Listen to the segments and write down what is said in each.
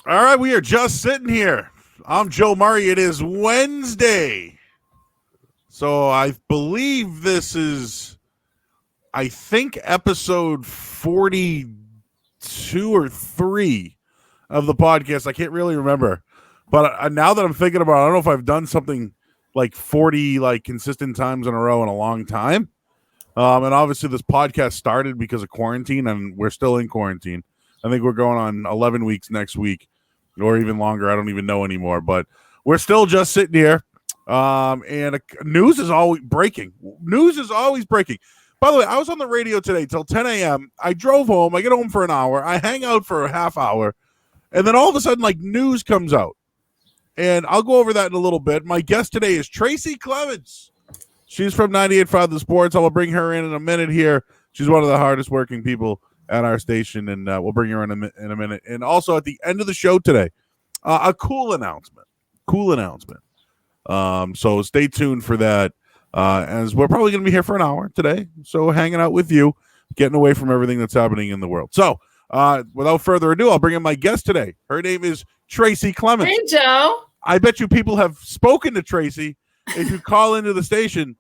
All right, we are just sitting here. I'm Joe Murray. It is Wednesday. So I believe this is, episode 42 or 3 of the podcast. I can't really remember. But now that I'm thinking about it, I don't know if I've done something like 40 consistent times in a row in a long time. And obviously this podcast started because of quarantine, and we're still in quarantine. I think we're going on 11 weeks next week, or even longer. I don't even know anymore. But we're still just sitting here. And news is always breaking. News is always breaking. By the way, I was on the radio today till 10 a.m. I drove home. I get home for an hour. I hang out for a half hour. And then all of a sudden, news comes out. And I'll go over that in a little bit. My guest today is Tracy Clements. She's from 98.5 The Sports. I will bring her in a minute here. She's one of the hardest working people at our station, and we'll bring her in a minute. And also at the end of the show today, a cool announcement. So stay tuned for that, as we're probably going to be here for an hour today. So hanging out with you, getting away from everything that's happening in the world. So without further ado, I'll bring in my guest today. Her name is Tracy Clements. Hey, Joe. I bet you people have spoken to Tracy. If you call into the station,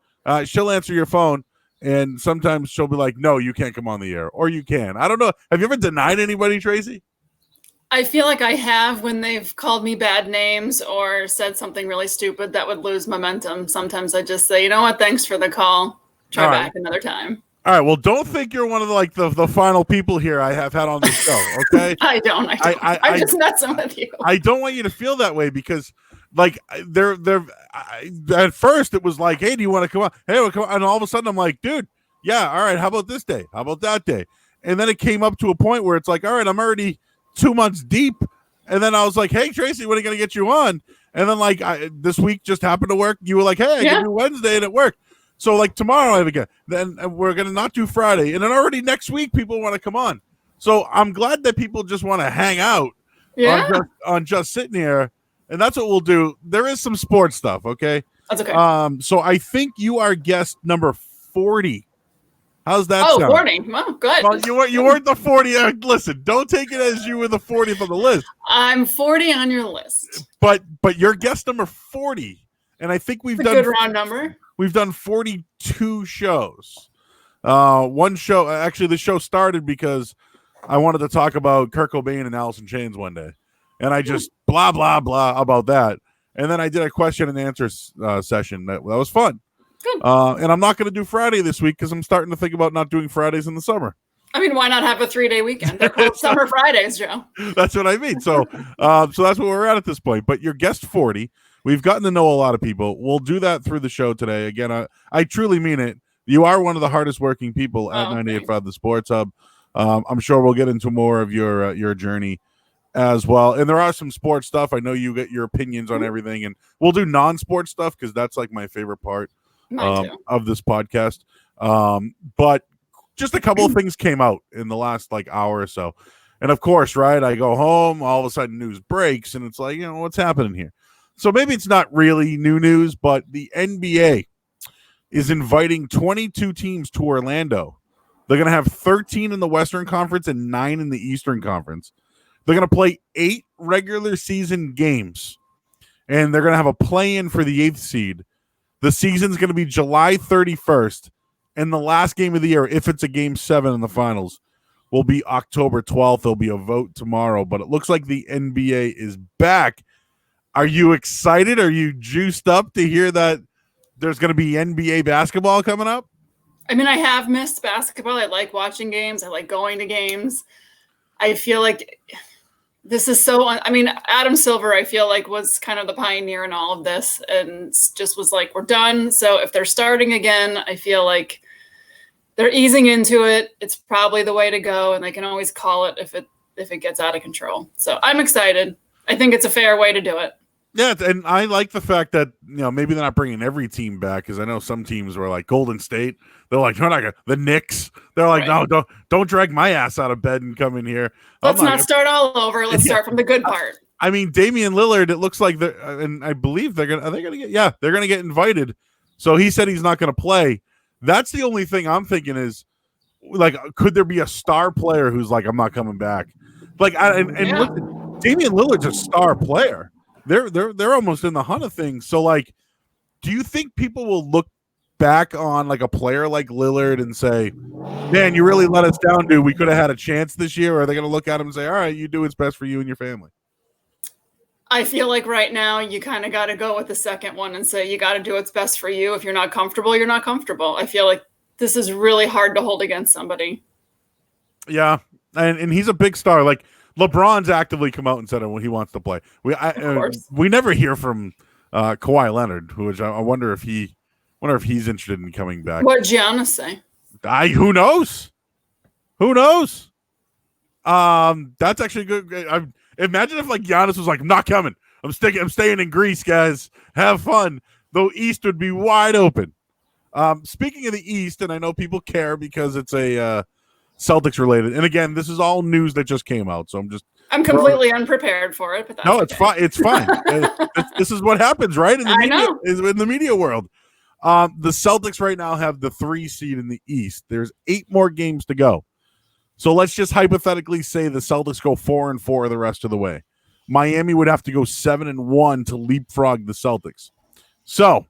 she'll answer your phone. And sometimes she'll be like, no, you can't come on the air. Or you can. I don't know. Have you ever denied anybody, Tracy? I feel like I have when they've called me bad names or said something really stupid that would lose momentum. Sometimes I just say, you know what? Thanks for the call. Try back another time. All right. Well, don't think you're one of the final people here I have had on the show. Okay. I don't. I'm just messing with you. I don't want you to feel that way because they're at first it was like, hey, do you want to come on? Hey, we'll come on. And all of a sudden I'm like, dude, yeah. All right. How about this day? How about that day? And then it came up to a point where it's like, all right, I'm already 2 months deep. And then I was like, hey, Tracy, when are you going to get you on? And then this week just happened to work. You were like, hey, I can do Wednesday, and it worked. So tomorrow I have again. Then we're going to not do Friday. And then already next week people want to come on. So I'm glad that people just want to hang out on just sitting here. And that's what we'll do. There is some sports stuff, okay? That's okay. So I think you are guest number 40. How's that sound? 40. Well, good. Well, you weren't the 40. Listen, don't take it as you were the 40th on the list. I'm 40 on your list. But you're guest number 40. And I think we've done a good round number. We've done 42 shows. One show, actually the show started because I wanted to talk about Kurt Cobain and Alice in Chains one day. And I just blah, blah, blah about that. And then I did a question and answer session. That was fun. Good. And I'm not going to do Friday this week because I'm starting to think about not doing Fridays in the summer. I mean, why not have a 3-day weekend? They're called Summer Fridays, Joe. That's what I mean. So that's what we're at this point. But you're guest 40. We've gotten to know a lot of people. We'll do that through the show today. Again, I truly mean it. You are one of the hardest working people at 98.5 The Sports Hub. I'm sure we'll get into more of your journey as well. And there are some sports stuff. I know you get your opinions on everything. And we'll do non-sports stuff because that's my favorite part of this podcast. But just a couple of things came out in the last hour or so. And of course, right, I go home, all of a sudden news breaks, and it's like, what's happening here? So maybe it's not really new news, but the NBA is inviting 22 teams to Orlando. They're going to have 13 in the Western Conference and 9 in the Eastern Conference. They're going to play 8 regular season games, and they're going to have a play-in for the 8th seed. The season's going to be July 31st, and the last game of the year, if it's a Game 7 in the finals, will be October 12th. There'll be a vote tomorrow, but it looks like the NBA is back. Are you excited? Are you juiced up to hear that there's going to be NBA basketball coming up? I mean, I have missed basketball. I like watching games. I like going to games. I feel like this is Adam Silver, I feel like, was kind of the pioneer in all of this and just was like, we're done. So if they're starting again, I feel like they're easing into it. It's probably the way to go, and they can always call it if it gets out of control. So I'm excited. I think it's a fair way to do it. Yeah, and I like the fact that maybe they're not bringing every team back, because I know some teams were like Golden State. They're like, we're not gonna, the Knicks. They're like, right. No, don't drag my ass out of bed and come in here. Let's not start all over. Let's start from the good part. I mean, Damian Lillard. It looks like and I believe they're gonna get invited. So he said he's not gonna play. That's the only thing I'm thinking is, could there be a star player who's like, I'm not coming back? Damian Lillard's a star player. They're almost in the hunt of things. So, like, do you think people will look back on like a player like Lillard and say, man, you really let us down, dude. We could have had a chance this year? Or are they going to look at him and say, all right, you do what's best for you and your family? I feel like right now you kind of got to go with the second one and say you got to do what's best for you. If you're not comfortable, you're not comfortable. I feel like this is really hard to hold against somebody. Yeah, and he's a big star. Like LeBron's actively come out and said he wants to play. We never hear from Kawhi Leonard, which I wonder if he's interested in coming back. What did Giannis say? Who knows? Who knows? That's actually good. Imagine if like Giannis was like, I'm not coming. I'm staying in Greece, guys. Have fun. The East would be wide open. Speaking of the East, and I know people care because it's a Celtics related. And again, this is all news that just came out, so I'm completely unprepared for it. But it's fine. It's fine. This is what happens, right? In the media world. The Celtics right now have the 3 seed in the East. There's 8 more games to go. So let's just hypothetically say the Celtics go 4-4 the rest of the way. Miami would have to go 7-1 to leapfrog the Celtics. So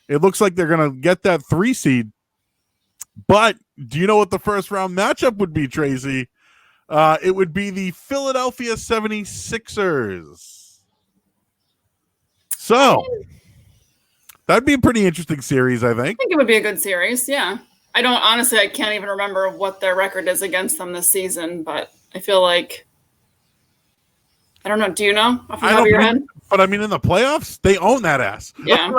it looks like they're going to get that 3 seed. But do you know what the first round matchup would be, Tracy? It would be the Philadelphia 76ers. So that'd be a pretty interesting series, I think. I think it would be a good series, yeah. I can't even remember what their record is against them this season, but I feel like, I don't know. Do you know off the top of your head? But I mean, in the playoffs, they own that ass. Yeah.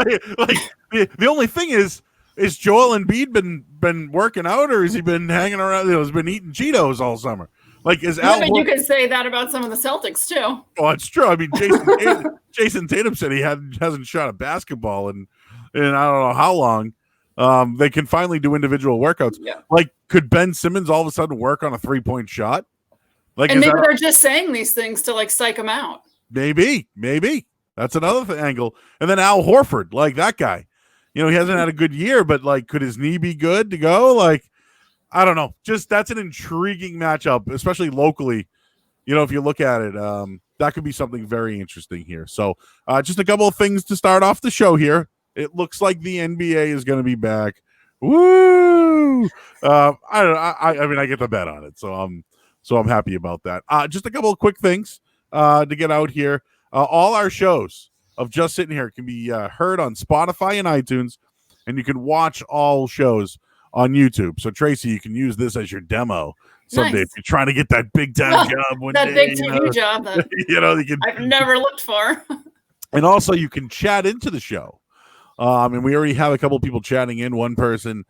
The only thing is Joel Embiid been working out, or has he been hanging around? Has been eating Cheetos all summer? Like, is Al? You could say that about some of the Celtics too. Well, it's true. I mean, Jason Tatum said he hasn't shot a basketball in I don't know how long. They can finally do individual workouts. Yeah. Like, could Ben Simmons all of a sudden work on a 3-point shot? Like, and maybe they're just saying these things to like psych him out. Maybe that's another angle. And then Al Horford, like that guy, he hasn't had a good year, but like, could his knee be good to go? Like, I don't know. Just that's an intriguing matchup, especially locally. If you look at it, that could be something very interesting here. So, just a couple of things to start off the show here. It looks like the NBA is going to be back. Woo! I mean, I get the bet on it, so I'm happy about that. Just a couple of quick things to get out here. All our shows of Just Sitting Here can be heard on Spotify and iTunes, and you can watch all shows on YouTube. So, Tracy, you can use this as your demo someday if you're trying to get that big time job one day. That big TV job that I've never looked for. And also, you can chat into the show. And we already have a couple of people chatting in. One person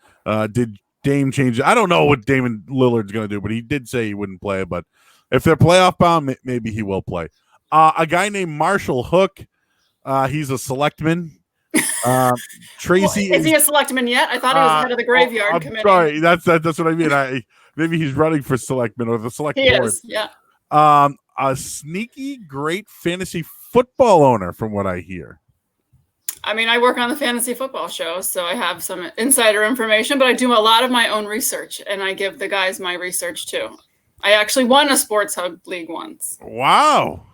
did Dame change. I don't know what Damon Lillard's going to do, but he did say he wouldn't play. But if they're playoff bound, maybe he will play. A guy named Marshall Hook. He's a selectman. Tracy, is he a selectman yet? I thought he was head of the graveyard committee. Sorry, that's what I mean. Maybe he's running for selectman or the select board. Is, yeah. A sneaky, great fantasy football owner, from what I hear. I mean, I work on the fantasy football show, so I have some insider information, but I do a lot of my own research, and I give the guys my research too. I actually won a Sports Hub League once. Wow.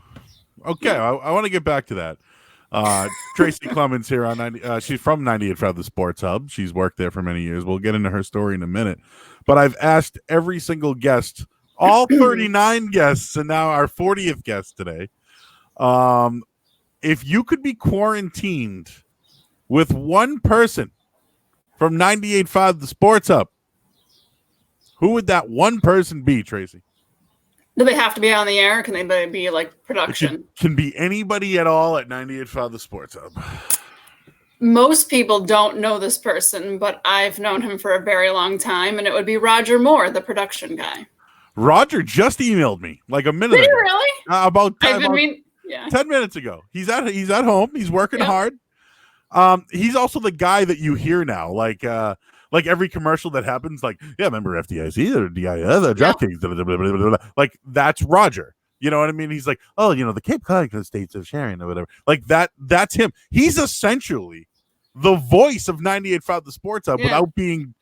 Okay, I want to get back to that. Tracy Clements here on 90. She's from 98.5 the Sports Hub. She's worked there for many years. We'll get into her story in a minute. But I've asked every single guest, all 39 guests, and now our 40th guest today, if you could be quarantined with one person from 98.5 the Sports Hub, who would that one person be, Tracy? Do they have to be on the air? Can they be like production? Can be anybody at all at 98.5 the Sports Hub. Most people don't know this person, but I've known him for a very long time, and it would be Roger Moore, the production guy. Roger just emailed me like a minute ago. Did he really? About 10 minutes ago. He's at home. He's working hard. He's also the guy that you hear now, like every commercial that happens, like, yeah, remember FDIC or DIA, the DraftKings, like that's Roger. You know what I mean? He's like, oh, the Cape Cod states of sharing or whatever. Like that's him. He's essentially the voice of 98.5 the Sports Hub without being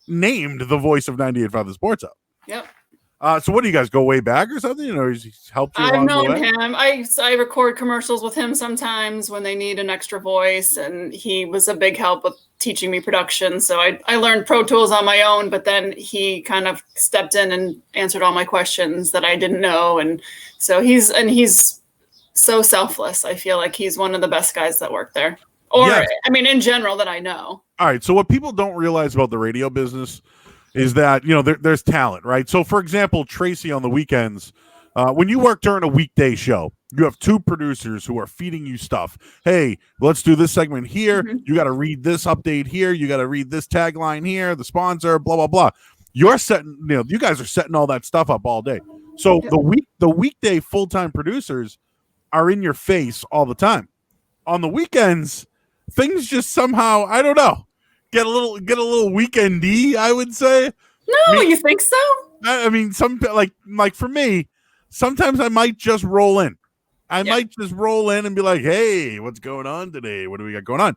named the voice of 98.5 the Sports Hub. Yep. So what do you guys go way back or something? You know, he's helped you I've along the known way? him. I record commercials with him sometimes when they need an extra voice, and he was a big help with teaching me production. So I learned Pro Tools on my own, but then he kind of stepped in and answered all my questions that I didn't know. And so he's so selfless. I feel like he's one of the best guys that work there. Or, Yes. I mean, in general that I know. All right. So what people don't realize about the radio business is that, you know, there's talent, right? So, for example, Tracy on the weekends, when you work during a weekday show, you have two producers who are feeding you stuff. Hey, let's do this segment here. Mm-hmm. You got to read this update here. You got to read this tagline here, the sponsor, blah, blah, blah. You're setting, you know, you guys are setting all that stuff up all day. So the weekday full-time producers are in your face all the time. On the weekends, things just somehow, I don't know, get a little weekendy, I would say. No, you think so? I mean, some like for me, sometimes I might just roll in. I might just roll in and be like, "Hey, what's going on today? What do we got going on?"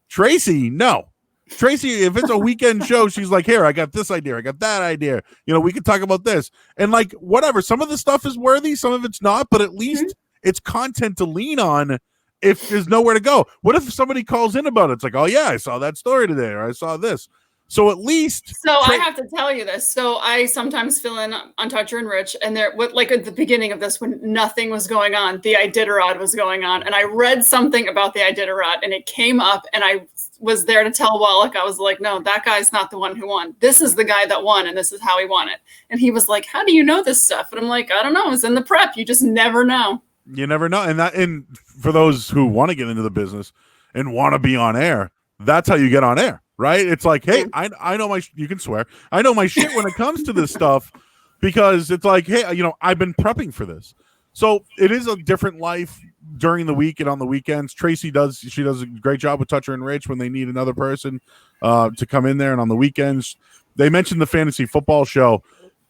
Tracy, no. Tracy, if it's a weekend show, she's like, "Here, I got this idea. I got that idea. You know, we can talk about this." And like, whatever. Some of the stuff is worthy, some of it's not, but at least it's content to lean on if there's nowhere to go. What if somebody calls in about it? It's like, "Oh yeah, I saw that story today, or I saw this." So at least. So I have to tell you this. So I sometimes fill in on Toucher and Rich, and there, like at the beginning of this, when nothing was going on, the Iditarod was going on, and I read something about the Iditarod, and it came up, and I was there to tell Alec. I was like, "No, that guy's not the one who won. This is the guy that won, and this is how he won it." And he was like, "How do you know this stuff?" And I'm like, "I don't know. It's in the prep. You just never know." You never know, and for those who want to get into the business and want to be on air, that's how you get on air. Right? It's like, hey, I know you can swear. I know my shit when it comes to this stuff because it's like, hey, you know, I've been prepping for this. So it is a different life during the week and on the weekends. Tracy does a great job with Toucher and Rich when they need another person to come in there. And on the weekends, they mentioned the fantasy football show.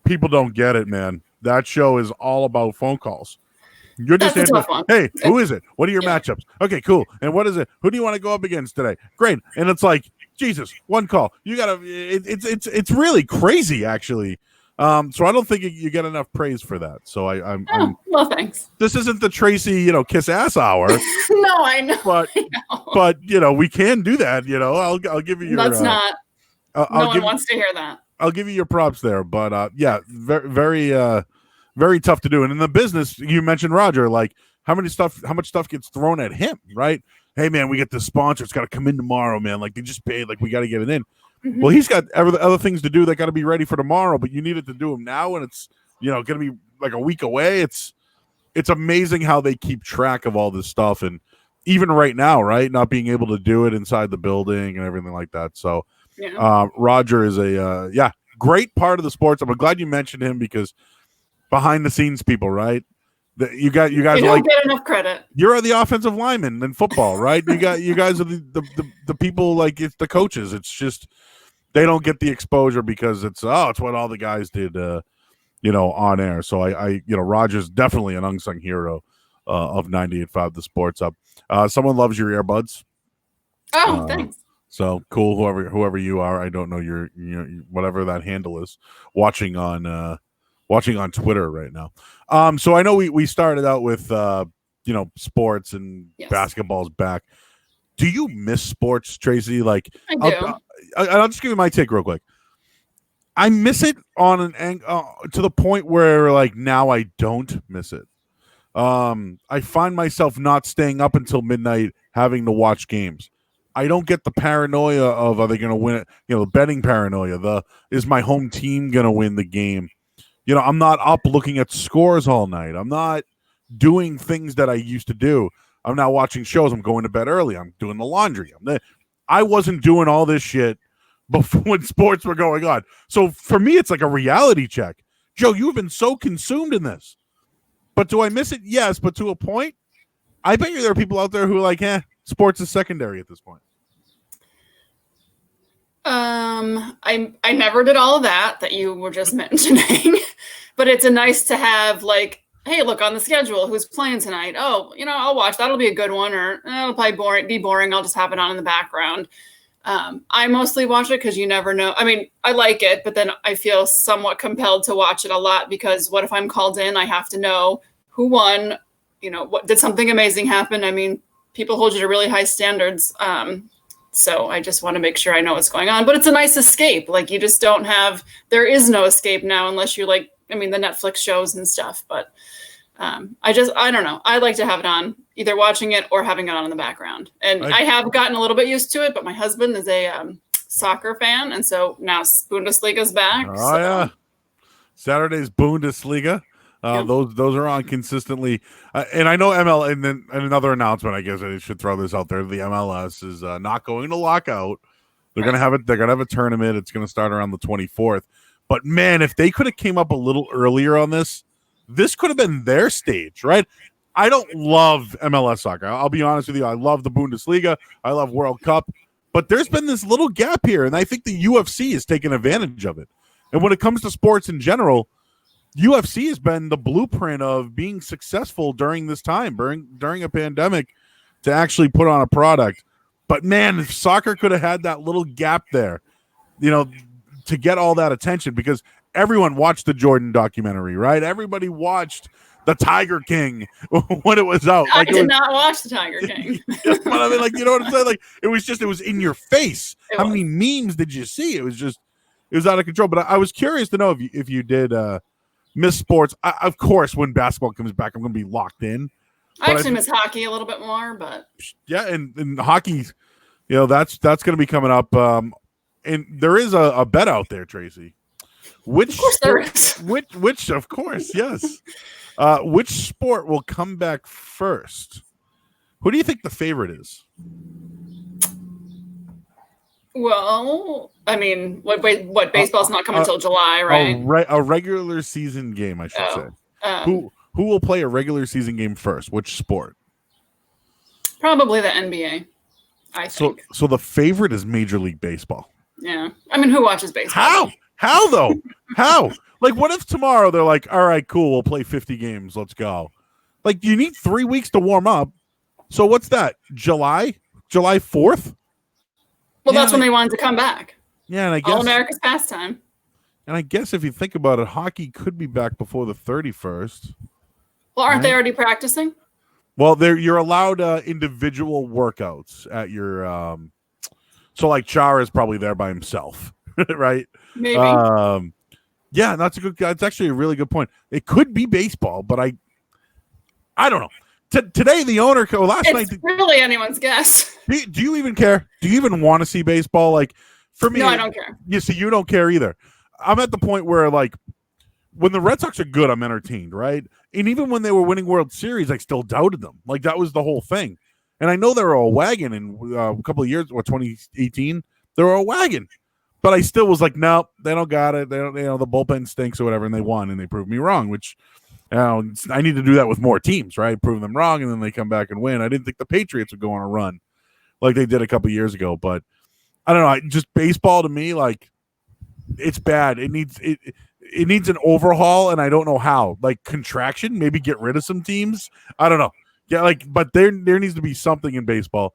People don't get it, man. That show is all about phone calls. You're just answering, hey, who is it? What are your matchups? Okay, cool. And what is it? Who do you want to go up against today? Great. And it's like, Jesus, one call. You gotta. It's really crazy, actually. So I don't think you get enough praise for that. So I'm well, thanks. This isn't the Tracy, you know, kiss ass hour. No, I know. But you know, we can do that. You know, I'll give you your. That's not. No one wants to hear that. I'll give you your props there, but yeah, very tough to do. And in the business, you mentioned Roger. Like, how much stuff gets thrown at him, right? Hey man, we get the sponsor. It's got to come in tomorrow, man. Like they just paid. Like we got to get it in. Mm-hmm. Well, he's got other things to do that got to be ready for tomorrow. But you needed to do them now, and it's going to be like a week away. It's amazing how they keep track of all this stuff, and even right now, right, not being able to do it inside the building and everything like that. So, Roger is a great part of the sports. I'm glad you mentioned him because behind the scenes people, right? You guys don't are like get enough credit. You're the offensive lineman in football, right? You guys are the people, like it's the coaches. It's just they don't get the exposure because it's what all the guys did, on air. So I Roger's definitely an unsung hero of 98.5 The Sports Up. Someone loves your earbuds. Oh, thanks. So cool, whoever you are. I don't know your whatever that handle is. Watching on Twitter right now. So I know we started out with sports and basketball's back. Do you miss sports, Tracy? Like I do. I'll just give you my take real quick. I miss it on to the point where like now I don't miss it. I find myself not staying up until midnight having to watch games. I don't get the paranoia of are they going to win it? The betting paranoia. Is my home team going to win the game? I'm not up looking at scores all night. I'm not doing things that I used to do. I'm not watching shows. I'm going to bed early. I'm doing the laundry. I wasn't doing all this shit before when sports were going on. So for me, it's like a reality check. Joe, you've been so consumed in this. But do I miss it? Yes, but to a point. I bet you there are people out there who are like, sports is secondary at this point. I never did all of that you were just mentioning, but it's a nice to have, like, hey, look on the schedule, who's playing tonight? Oh, I'll watch. That'll be a good one. Or it'll probably be boring. I'll just have it on in the background. I mostly watch it because you never know. I mean, I like it, but then I feel somewhat compelled to watch it a lot because what if I'm called in? I have to know who won. What did something amazing happen? I mean, people hold you to really high standards. So I just want to make sure I know what's going on. But it's a nice escape. Like you just don't have. There is no escape now unless you're like. I mean, the Netflix shows and stuff. But I don't know. I like to have it on, either watching it or having it on in the background. And I have gotten a little bit used to it, but my husband is a soccer fan. And so now Bundesliga's back. Oh, yeah. Saturday's Bundesliga. Yep. Those are on consistently. And I know ML, and then another announcement, I guess I should throw this out there. The MLS is not going to lock out. They're going to have it. They're going to have a tournament. It's going to start around the 24th. But man, if they could have came up a little earlier on this could have been their stage, right? I don't love MLS soccer. I'll be honest with you. I love the Bundesliga. I love World Cup. But there's been this little gap here, and I think the UFC has taken advantage of it. And when it comes to sports in general, UFC has been the blueprint of being successful during this time, during a pandemic, to actually put on a product. But man, if soccer could have had that little gap there, to get all that attention, because everyone watched the Jordan documentary, right? Everybody watched the Tiger King when it was out. I did not watch the Tiger King. But I mean, like, you know what I'm saying? Like, it was in your face. How many memes did you see? It was out of control. But I was curious to know if you did miss sports. Of course, when basketball comes back, I'm going to be locked in. I actually miss hockey a little bit more, but yeah, and hockey, that's going to be coming up. And there is a bet out there, Tracy. Which, of course there is. Which, of course, yes. Which sport will come back first? Who do you think the favorite is? Well, I mean, what baseball's not coming until July, right? A regular season game, I should say. Who will play a regular season game first? Which sport? Probably the NBA, I think. So the favorite is Major League Baseball. Yeah. I mean, who watches baseball? How though? How? Like, what if tomorrow they're like, all right, cool, we'll play 50 games. Let's go. Like, you need 3 weeks to warm up. So what's that? July 4th? Well, that's when they wanted to come back. Yeah, and I guess All America's pastime. And I guess if you think about it, hockey could be back before the 31st. Well, aren't they already practicing? Well, you're allowed individual workouts at your so like Chara is probably there by himself, right? Maybe. Yeah, that's actually a really good point. It could be baseball, but I don't know. Today, the owner night. It's really anyone's guess. Do you even care? Do you even want to see baseball? Like, for me, no, I don't care. You see, you don't care either. I'm at the point where, like, when the Red Sox are good, I'm entertained, right? And even when they were winning World Series, I still doubted them. Like, that was the whole thing. And I know they were a wagon in a couple of years, 2018, they were a wagon. But I still was like, no, they don't got it. They don't, the bullpen stinks or whatever, and they won, and they proved me wrong, which I need to do that with more teams, right? Prove them wrong, and then they come back and win. I didn't think the Patriots would go on a run like they did a couple of years ago, but I don't know. Just baseball to me, like, it's bad. It needs an overhaul, and I don't know how. Like, contraction, maybe get rid of some teams. I don't know. Yeah, like, but there needs to be something in baseball.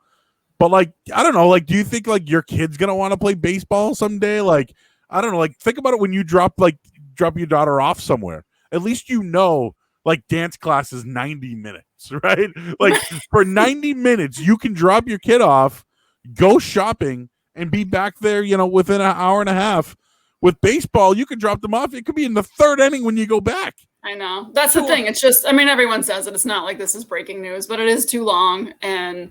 But, like, I don't know. Like, do you think, like, your kid's gonna want to play baseball someday? Like, I don't know. Like, think about it when you drop your daughter off somewhere. At least like, dance class is 90 minutes, right? Like, for 90 minutes, you can drop your kid off, go shopping, and be back there, within an hour and a half. With baseball, you can drop them off. It could be in the third inning when you go back. I know. That's the thing. It's just, I mean, everyone says it. It's not like this is breaking news, but it is too long. And,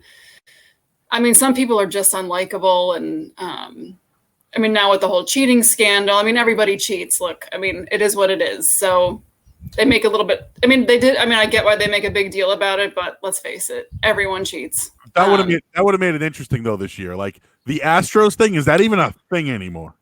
I mean, some people are just unlikable. And, I mean, now with the whole cheating scandal, I mean, everybody cheats. Look, I mean, it is what it is. So they make a little bit, I mean, I get why they make a big deal about it, but let's face it, everyone cheats. That would have made it interesting, though, this year. Like, the Astros thing, is that even a thing anymore?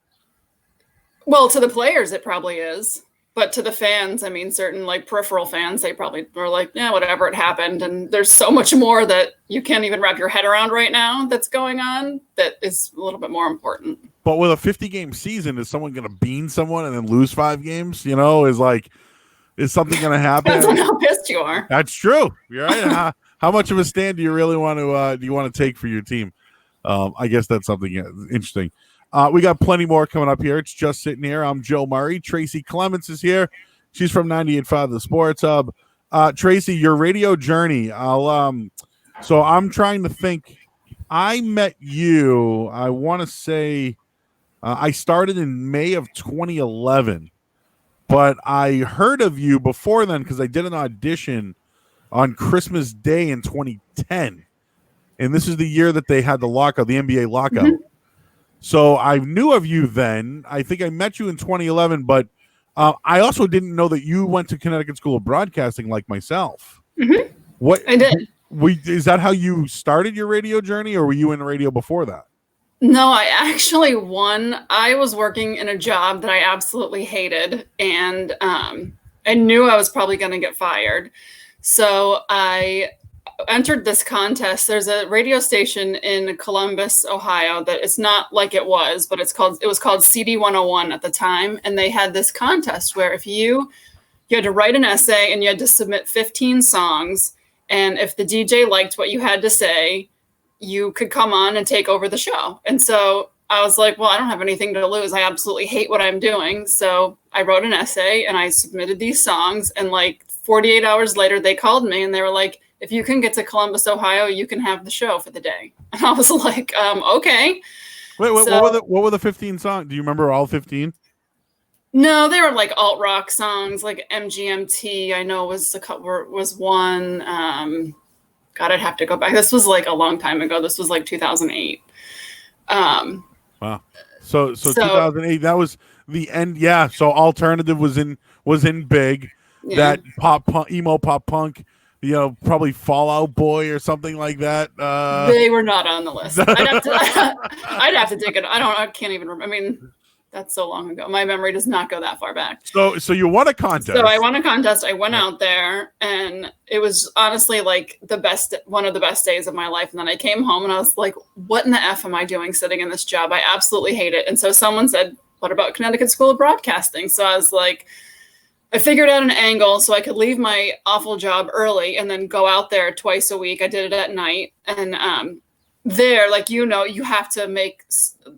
Well, to the players, it probably is. But to the fans, I mean, certain, like, peripheral fans, they probably were like, yeah, whatever, it happened. And there's so much more that you can't even wrap your head around right now that's going on that is a little bit more important. But with a 50-game season, is someone going to bean someone and then lose 5 games? Is something going to happen? Depends on how pissed you are. That's true. You're right. How much of a stand do you really want to take for your team? I guess that's something interesting. We got plenty more coming up here. It's just sitting here. I'm Joe Murray. Tracy Clements is here. She's from 98.5 The Sports Hub. Tracy, your radio journey. So I'm trying to think. I met you, I want to say, I started in May of 2011, but I heard of you before then because I did an audition on Christmas Day in 2010. And this is the year that they had the lockout, the NBA lockout. Mm-hmm. So I knew of you then. I think I met you in 2011, but I also didn't know that you went to Connecticut School of Broadcasting like myself. Mm-hmm. What I did. Is that how you started your radio journey, or were you in radio before that? No, I actually I was working in a job that I absolutely hated, and I knew I was probably going to get fired. So I entered this contest. There's a radio station in Columbus, Ohio that it's not like it was, but it was called CD 101 at the time. And they had this contest where if you had to write an essay and you had to submit 15 songs. And if the DJ liked what you had to say, you could come on and take over the show. And so I was like, well, I don't have anything to lose. I absolutely hate what I'm doing. So I wrote an essay and I submitted these songs. And like 48 hours later, they called me and they were like, if you can get to Columbus, Ohio, you can have the show for the day. And I was like, okay. Wait, what were the 15 songs? Do you remember all 15? No, they were like alt rock songs, like MGMT. I know was one. God, I'd have to go back. This was like a long time ago. This was like 2008. Wow. So 2008. That was the end. Yeah. So alternative was in big. Yeah. That pop punk, emo pop punk. Probably Fall Out Boy or something like that. They were not on the list. I'd have to dig it. I can't even remember. I mean, that's so long ago. My memory does not go that far back. So you won a contest. So I won a contest. I went out there and it was honestly like one of the best days of my life. And then I came home and I was like, what in the F am I doing sitting in this job? I absolutely hate it. And so someone said, what about Connecticut School of Broadcasting? So I was like, I figured out an angle so I could leave my awful job early and then go out there twice a week. I did it at night. And there, you have to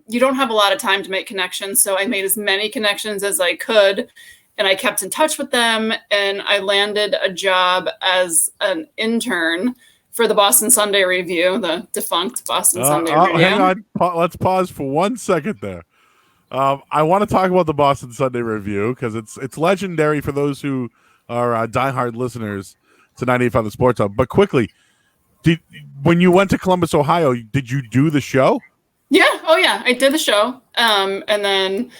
you don't have a lot of time to make connections. So I made as many connections as I could and I kept in touch with them. And I landed a job as an intern for the Boston Sunday Review, the defunct Boston Sunday Review. Hang on. Let's pause for 1 second there. I want to talk about the Boston Sunday Review because it's legendary for those who are diehard listeners to 98.5 The Sports Hub. But quickly, when you went to Columbus, Ohio, did you do the show? Yeah. Oh, yeah. I did the show. And then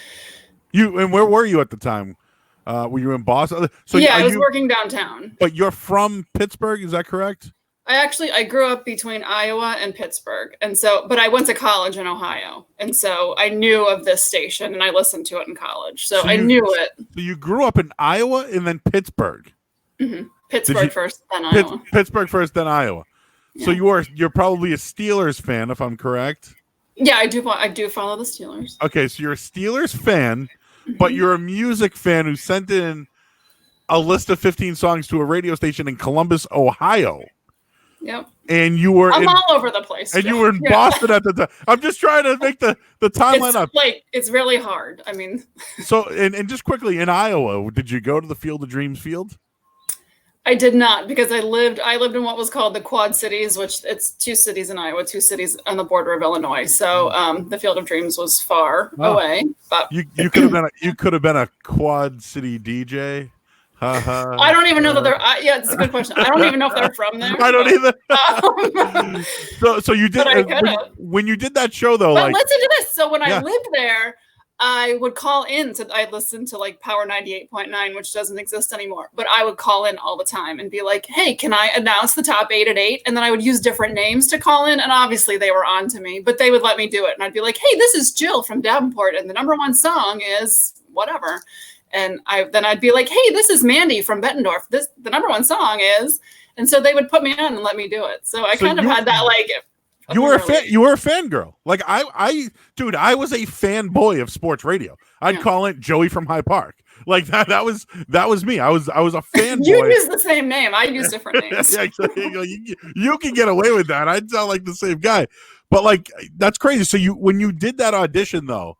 where were you at the time? Were you in Boston? So yeah, I was working downtown. But you're from Pittsburgh, is that correct? I grew up between Iowa and Pittsburgh. And so, but I went to college in Ohio. And so I knew of this station and I listened to it in college. So I knew it. So you grew up in Iowa and then Pittsburgh. Mm-hmm. Pittsburgh first, then Iowa. Pittsburgh first, then Iowa. Yeah. So you're probably a Steelers fan, if I'm correct. Yeah, I do follow the Steelers. Okay, so you're a Steelers fan, but you're a music fan who sent in a list of 15 songs to a radio station in Columbus, Ohio. Yep. And you were all over the place. And you were in Boston at the time. I'm just trying to make the timeline up. It's really hard. I mean. So and just quickly, in Iowa, did you go to the Field of Dreams field? I did not because I lived in what was called the Quad Cities, which it's 2 cities in Iowa, 2 cities on the border of Illinois. So the Field of Dreams was far away. But you could have been a Quad City DJ. I don't even know that they're. Yeah, it's a good question. I don't even know if they're from there. I don't either. So you did when you did that show though. But listen to this. So when I lived there, I would call in I listened to like Power 98.9, which doesn't exist anymore. But I would call in all the time and be like, "Hey, can I announce the top 8 at 8?" And then I would use different names to call in, and obviously they were on to me, but they would let me do it, and I'd be like, "Hey, this is Jill from Davenport, and the #1 song is whatever." And I'd be like, "Hey, this is Mandy from Bettendorf. The #1 song is," and so they would put me on and let me do it. So I kind of had that like. You were a fangirl. Like I was a fanboy of sports radio. I'd call it Joey from High Park. Like that was me. I was a fanboy. You use the same name. I use different names. You can get away with that. I'd sound like the same guy. But like that's crazy. So when you did that audition though,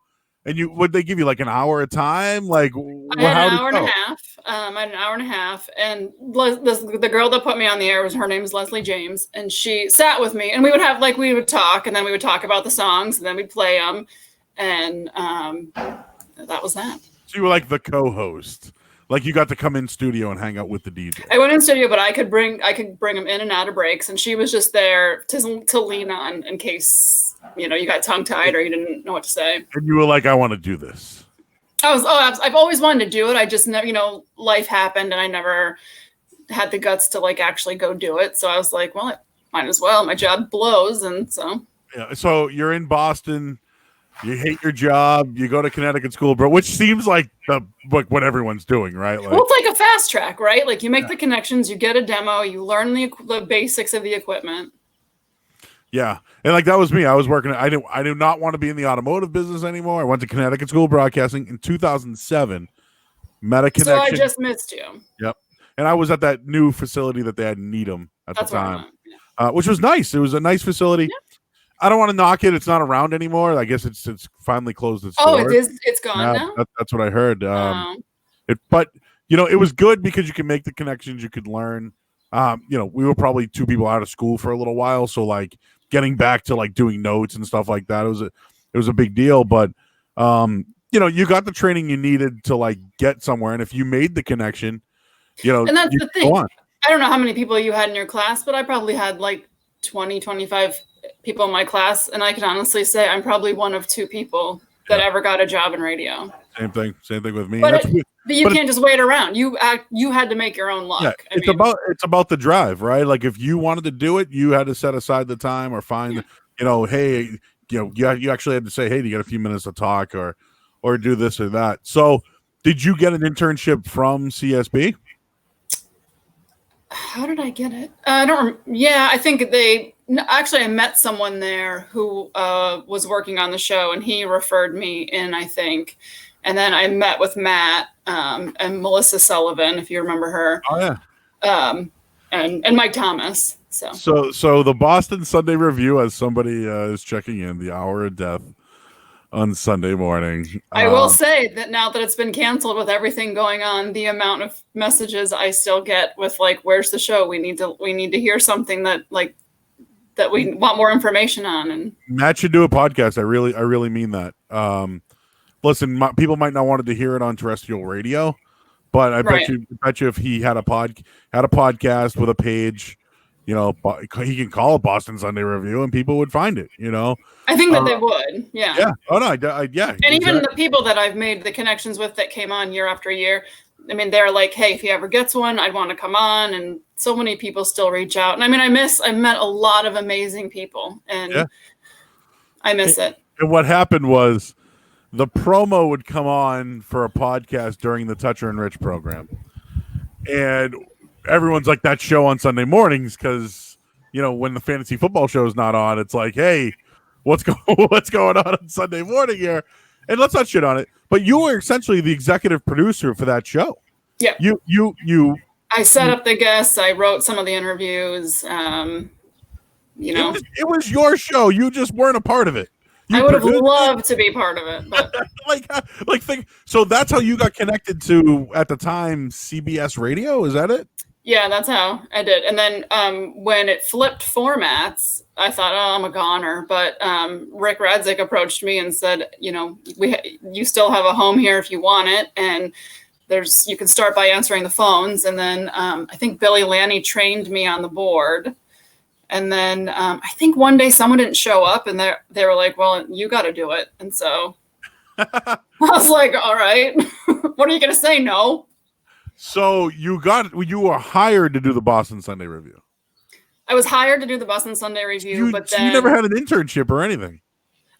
and would they give you like an hour of time? Like I had an hour and a half. I had an hour and a half, and the girl that put me on the air her name is Leslie James, and she sat with me, and we would talk, and then we would talk about the songs, and then we'd play them, and that was that. So you were like the co-host. Like you got to come in studio and hang out with the DJ. I went in studio, but I could bring him in and out of breaks, and she was just there to lean on in case you got tongue tied or you didn't know what to say. And you were like, I want to do this. I've always wanted to do it. I just never, life happened, and I never had the guts to like actually go do it. So I was like, well, I might as well. My job blows, and so. Yeah. So you're in Boston. You hate your job. You go to Connecticut school, bro, which seems like what everyone's doing, right? Like, well, it's like a fast track, right? Like you make the connections, you get a demo, you learn the basics of the equipment. Yeah, and like that was me. I was working. I did not want to be in the automotive business anymore. I went to Connecticut School of Broadcasting in 2007. Met a connection. So I just missed you. Yep, and I was at that new facility that they had in Needham at the time, which was nice. It was a nice facility. Yeah. I don't want to knock it. It's not around anymore. I guess it's finally closed its doors. Oh, it is. It's gone now. That's what I heard. But it was good because you can make the connections. You could learn. We were probably two people out of school for a little while, so like getting back to like doing notes and stuff like that, it was a big deal. But you got the training you needed to like get somewhere, and if you made the connection, and that's the thing. I don't know how many people you had in your class, but I probably had like 20, 25 people in my class, and I can honestly say I'm probably one of two people that ever got a job in radio. Same thing with me. But you can't just wait around. You had to make your own luck. Yeah, it's about the drive, right? Like if you wanted to do it, you had to set aside the time or find, hey, you actually had to say, hey, do you got a few minutes to talk or do this or that. So did you get an internship from CSB? How did I get it? I think I met someone there who was working on the show, and he referred me in, I think. And then I met with Matt and Melissa Sullivan, if you remember her. Oh yeah. And Mike Thomas. So the Boston Sunday Review, as somebody is checking in, the hour of death on Sunday morning. I will say that now that it's been canceled with everything going on, the amount of messages I still get with like, "Where's the show? We need to hear something that we want more information on." And Matt should do a podcast. I really mean that. Listen, people might not wanted to hear it on terrestrial radio, but I bet you if he had a podcast with a page, he can call it Boston Sunday Review and people would find it. I think that they would. Yeah. Yeah. Oh no. Yeah. And even the people that I've made the connections with that came on year after year, I mean, they're like, "Hey, if he ever gets one, I'd want to come on." And so many people still reach out. And I mean, I met a lot of amazing people, and I miss it. And what happened was, the promo would come on for a podcast during the Toucher and Rich program. And everyone's like, that show on Sunday mornings, because, when the fantasy football show is not on, it's like, hey, what's going on Sunday morning here? And let's not shit on it. But you were essentially the executive producer for that show. Yeah. I set up the guests. I wrote some of the interviews. It was your show. You just weren't a part of it. I would have loved to be part of it, but so that's how you got connected to, at the time, CBS Radio. Is that it? Yeah, that's how I did. And then when it flipped formats, I thought, oh, I'm a goner. But Rick Radzik approached me and said, you still have a home here if you want it, and you can start by answering the phones. And then I think Billy Lanny trained me on the board. And then I think one day someone didn't show up, and they were like, "Well, you got to do it." And so I was like, "All right, what are you going to say? No." So you were hired to do the Boston Sunday Review. I was hired to do the Boston Sunday Review, but then you never had an internship or anything.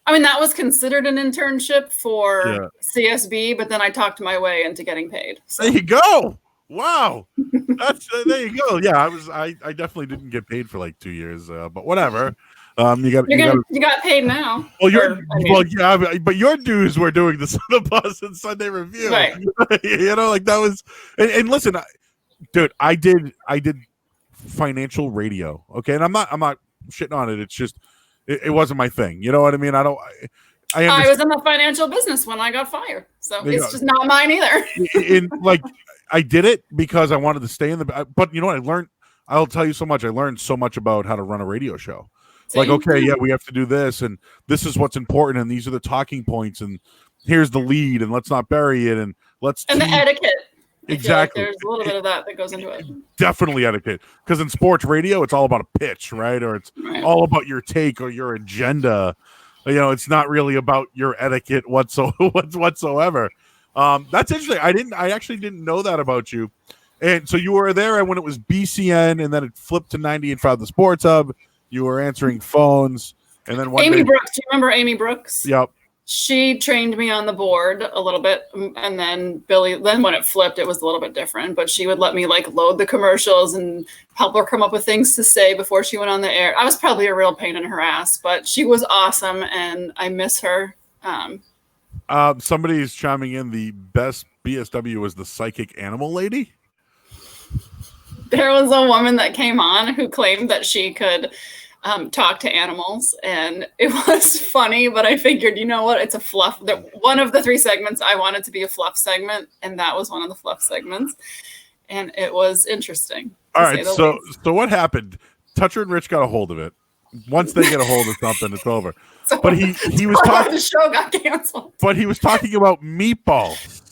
I mean, that was considered an internship for CSB, but then I talked my way into getting paid. So. There you go. Wow. There you go. Yeah, I definitely didn't get paid for like 2 years, but whatever. You got paid now. But your dues were doing the Boston Sunday Review, right? Like that was. And listen, dude, I did financial radio, okay, and I'm not shitting on it. It's just it wasn't my thing. You know what I mean? I was in the financial business when I got fired, so it's just not mine either. I did it because I wanted to stay in the. But you know what I learned? I'll tell you so much. I learned so much about how to run a radio show. Like, okay, yeah, we have to do this, and this is what's important, and these are the talking points, and here's the lead, and let's not bury it, and the etiquette. Exactly. There's a little bit of that goes into it. Definitely etiquette, because in sports radio, it's all about a pitch, right? Or it's all about your take or your agenda. It's not really about your etiquette whatsoever. That's interesting. I actually didn't know that about you. And so you were there when it was BCN, and then it flipped to 98.5 the Sports Hub. You were answering phones, and then Amy Brooks. Do you remember Amy Brooks? Yep. She trained me on the board a little bit, and then Billy. Then when it flipped, it was a little bit different. But she would let me load the commercials and help her come up with things to say before she went on the air. I was probably a real pain in her ass, but she was awesome, and I miss her. Somebody's chiming in. The best BSW was the psychic animal lady. There was a woman that came on who claimed that she could talk to animals, and it was funny, but I figured, you know what? It's a fluff. One of the 3 segments I wanted to be a fluff segment, and that was one of the fluff segments, and it was interesting. All right, so what happened? Toucher and Rich got a hold of it. Once they get a hold of something, it's over. But he was talking. The show got canceled. But he was talking about meatballs.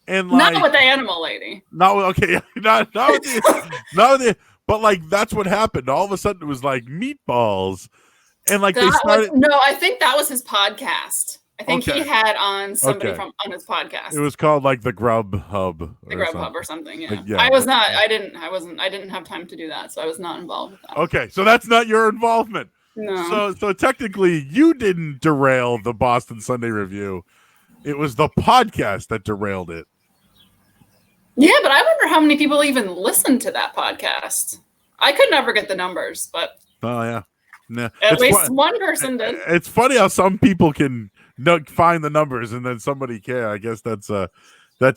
And not with the animal lady. No, okay, not with the. But that's what happened. All of a sudden, it was meatballs, and they started. I think that was his podcast. I think he had on somebody on his podcast. It was called the Grub Hub. Hub or something. Yeah. I was not. I didn't have time to do that, so I was not involved with that. Okay, so that's not your involvement. No. So technically, you didn't derail the Boston Sunday Review. It was the podcast that derailed it. Yeah, but I wonder how many people even listen to that podcast. I could never get the numbers, but yeah, at least one person did. It's funny how some people can find the numbers and then somebody can't. I guess that's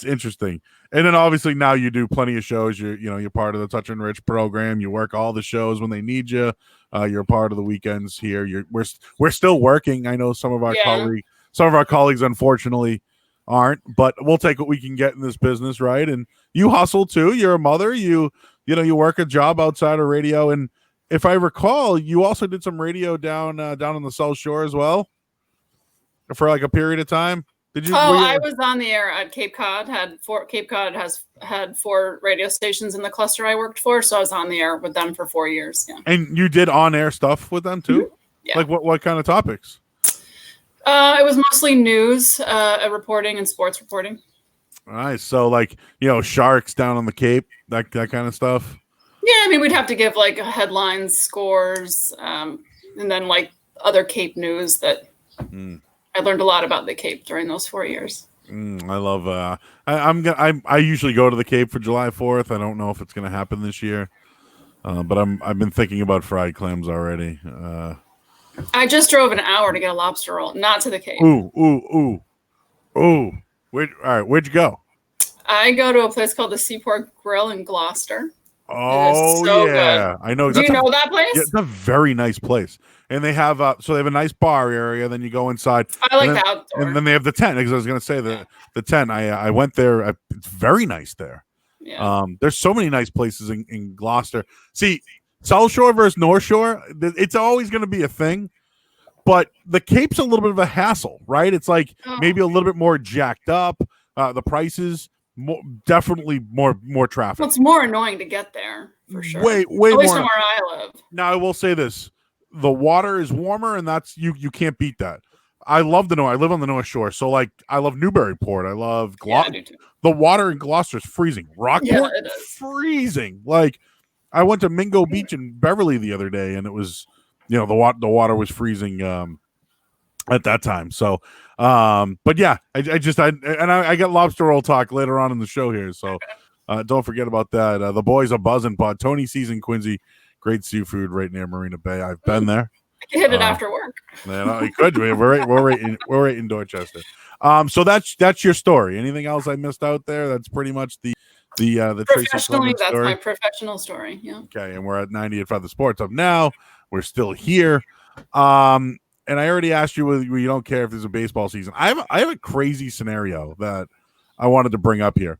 interesting. And then obviously now you do plenty of shows. You're part of the Touch and Rich program. You work all the shows when they need you. You're a part of the weekends here. We're still working. I know some of our colleagues unfortunately aren't, but we'll take what we can get in this business, right? And you hustle too. You're a mother. You work a job outside of radio, and if I recall, you also did some radio down on the South Shore as well for a period of time. Did you? I was on the air at Cape Cod. Cape Cod had 4 radio stations in the cluster I worked for, so I was on the air with them for 4 years. Yeah. And you did on-air stuff with them too? Yeah. What kind of topics? It was mostly news, reporting and sports reporting. All right. So sharks down on the Cape, that kind of stuff. Yeah. I mean, we'd have to give headlines, scores, and then other Cape news that I learned a lot about the Cape during those 4 years. I love, I usually go to the Cape for July 4th. I don't know if it's going to happen this year. But I've been thinking about fried clams already. I just drove an hour to get a lobster roll, not to the Cape. Ooh. Where'd you go? I go to a place called the Seaport Grill in Gloucester. Oh, so yeah. good. I know. Do you know that place? Yeah, it's a very nice place. And they have they have a nice bar area. Then you go inside. I like the outdoor. And then they have the tent. Because I was going to say the tent. I went there. It's very nice there. Yeah. There's so many nice places in Gloucester. See, South Shore versus North Shore, it's always going to be a thing. But the Cape's a little bit of a hassle, right? It's maybe a little bit more jacked up. The prices, definitely more traffic. Well, it's more annoying to get there, for sure. Way At more. least from where I live. Now, I will say this. The water is warmer, and that's you can't beat that. I love the North. I live on the North Shore, so I love Newburyport. I love I do too. The water in Gloucester is freezing. Rockport, it is freezing. I went to Mingo Beach in Beverly the other day, and it was, the water was freezing at that time. So, but yeah, I got lobster roll talk later on in the show here. So, don't forget about that. The boys are buzzing. Tony sees in Quincy, great seafood right near Marina Bay. I've been there. I can hit it after work. Man, you could. We're right in Dorchester. So that's your story. Anything else I missed out there? That's pretty much the Tracy Clements that's story. My professional story. Yeah. Okay, and we're at 98 for the Sports Hub now. We're still here. And I already asked you whether you don't care if there's a baseball season. I have a crazy scenario that I wanted to bring up here.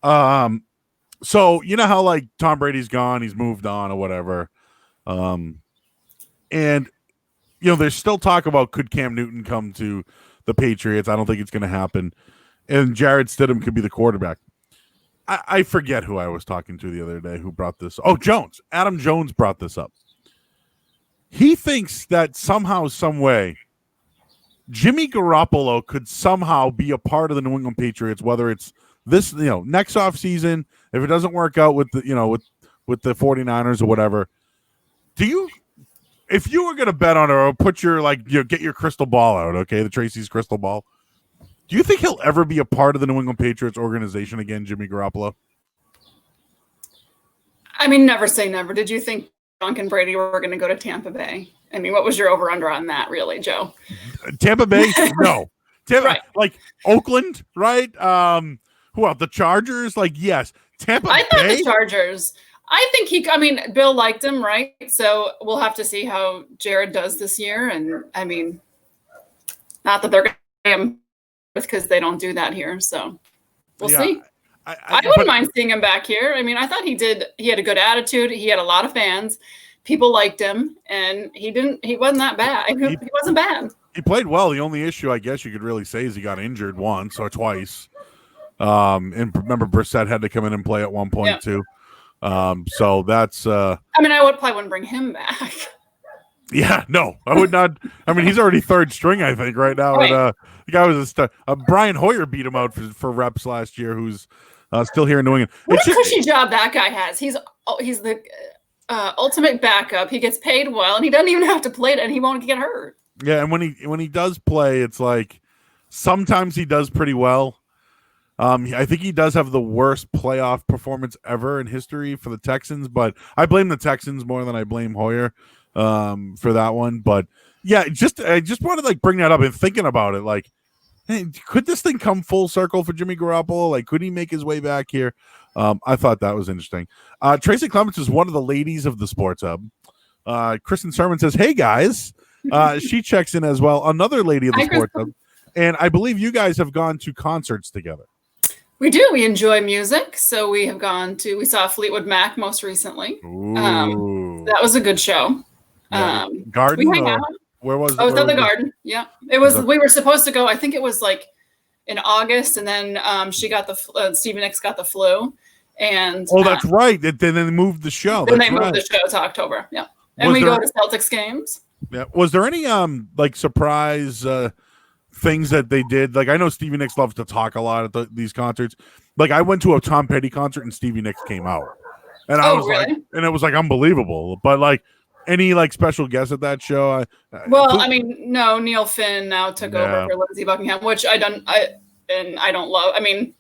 So you know how like Tom Brady's gone, he's moved on or whatever. And you know, there's still talk about could Cam Newton come to the Patriots. I don't think it's going to happen. And Jarrett Stidham could be the quarterback. I forget who I was talking to the other day who brought this. Oh, Jones. Adam Jones brought this up. He thinks that somehow, some way, Jimmy Garoppolo could somehow be a part of the New England Patriots, whether it's this, you know, next offseason, if it doesn't work out with the, you know, with the 49ers or whatever. Do you, if you were going to bet on it or put your, like, you know, get your crystal ball out, okay, the Tracy's crystal ball, do you think he'll ever be a part of the New England Patriots organization again, Jimmy Garoppolo? I mean, never say never. Did you think Gronk and Brady were going to go to Tampa Bay? I mean, what was your over-under on that, really, Joe? Tampa Bay? No. Right. Like Oakland, right? Who else? The Chargers? Like, yes. Tampa Bay? I thought the Chargers. I think Bill liked him, right? So we'll have to see how Jared does this year. And, I mean, not that they're going to him because they don't do that here. So we'll see. I wouldn't mind seeing him back here. I mean, I thought he had a good attitude. He had a lot of fans. People liked him, and he wasn't that bad. He wasn't bad. He played well. The only issue, I guess you could really say, is he got injured once or twice. And remember, Brissett had to come in and play at one point too. So that's. I mean, probably wouldn't bring him back. Yeah, no, I would not. I mean, he's already third string, I think, right now. Right. And, the guy was a star. Brian Hoyer beat him out for reps last year, who's still here in New England. What a cushy job that guy has. He's the ultimate backup. He gets paid well, and he doesn't even have to play it, and he won't get hurt. Yeah, and when he does play, it's like sometimes he does pretty well. I think he does have the worst playoff performance ever in history for the Texans, but I blame the Texans more than I blame Hoyer for that one. But yeah, I just wanted to like bring that up and thinking about it, like, hey, could this thing come full circle for Jimmy Garoppolo? Like, could he make his way back here? I thought that was interesting. Tracy Clements is one of the ladies of the Sports Hub. Kristen Sermon says, "Hey guys," she checks in as well. Another lady of the Sports Hub, and I believe you guys have gone to concerts together. We do. We enjoy music, so we saw Fleetwood Mac most recently. That was a good show. Garden. We hang out. Where was it? Oh, it was at the Garden. Yeah, it was. We were supposed to go. I think it was like in August, and then Stevie Nicks got the flu, and that's right. Then they moved the show. Then they moved the show to October. Yeah, and we go to Celtics games. Yeah. Was there any like surprise things that they did? Like, I know Stevie Nicks loves to talk a lot at these concerts. Like, I went to a Tom Petty concert and Stevie Nicks came out, and I was really? And it was like unbelievable. But like, any like special guests at that show? I mean, no. Neil Finn now took over for Lindsey Buckingham, which I don't love. I mean,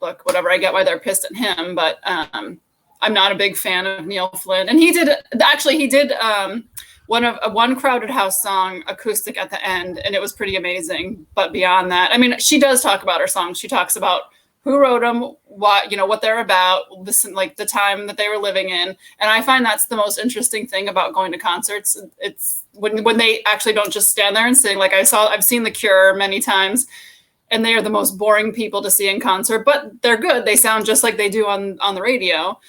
look, whatever. I get why they're pissed at him, but I'm not a big fan of Neil Flynn. And he did one Crowded House song acoustic at the end, and it was pretty amazing. But beyond that, I mean, she does talk about her songs. She talks about who wrote them, what they're about, listen, like the time that they were living in. And I find that's the most interesting thing about going to concerts. It's when they actually don't just stand there and sing. Like I've seen The Cure many times, and they are the most boring people to see in concert, but they're good. They sound just like they do on the radio.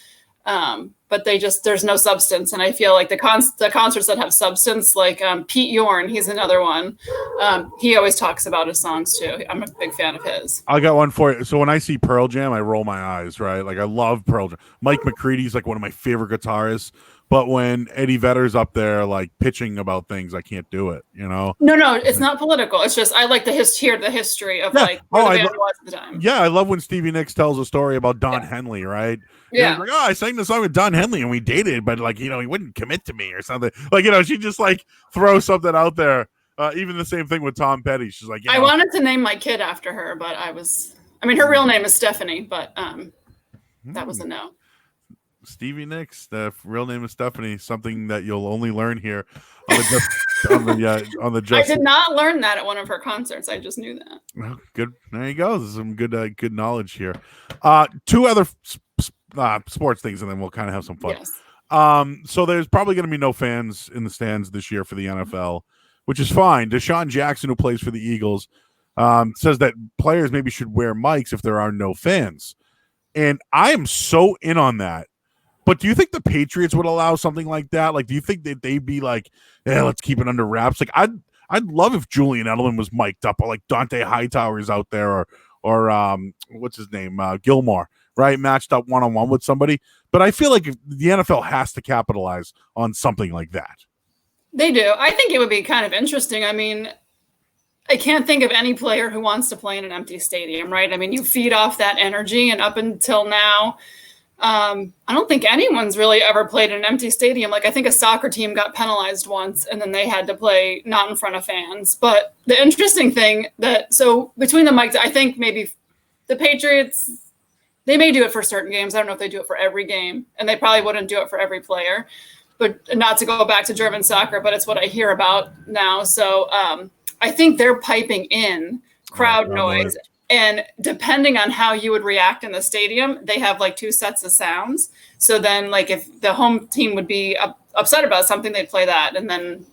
But there's no substance. And I feel like the concerts that have substance, like Pete Yorn, he's another one. He always talks about his songs too. I'm a big fan of his. I got one for you. So when I see Pearl Jam, I roll my eyes, right? Like, I love Pearl Jam. Mike McCready's like one of my favorite guitarists. But when Eddie Vedder's up there like pitching about things, I can't do it, you know? No, it's not political. It's just I like the history of like where the band was at the time. Yeah, I love when Stevie Nicks tells a story about Don Henley, right? Yeah. Like, I sang the song with Don Henley and we dated, but like, you know, he wouldn't commit to me or something. Like, you know, she just like throws something out there. Even the same thing with Tom Petty. She's like, I wanted to name my kid after her, but her real name is Stephanie, but that was a no. Stevie Nicks, the real name is Stephanie. Something that you'll only learn here on the I did not learn that at one of her concerts. I just knew that. Well, good. There you go. There's some good knowledge here. Two other sports things, and then we'll kind of have some fun. Yes. So there's probably going to be no fans in the stands this year for the NFL, which is fine. Deshaun Jackson, who plays for the Eagles, says that players maybe should wear mics if there are no fans. And I am so in on that. But do you think the Patriots would allow something like that? Like, do you think that they'd be like, yeah, let's keep it under wraps? Like, I'd love if Julian Edelman was mic'd up, or like Dante Hightower's out there, or what's his name, Gilmore, right, matched up one-on-one with somebody. But I feel like the NFL has to capitalize on something like that. They do. I think it would be kind of interesting. I mean, I can't think of any player who wants to play in an empty stadium, right? I mean, you feed off that energy, and up until now, I don't think anyone's really ever played in an empty stadium. Like, I think a soccer team got penalized once, and then they had to play not in front of fans. But the interesting thing so between the mics, I think maybe the Patriots, they may do it for certain games. I don't know if they do it for every game, and they probably wouldn't do it for every player. But not to go back to German soccer, but it's what I hear about now. So I think they're piping in crowd noise. And depending on how you would react in the stadium, they have like two sets of sounds. So then, like, if the home team would be upset about something, they'd play that, and then,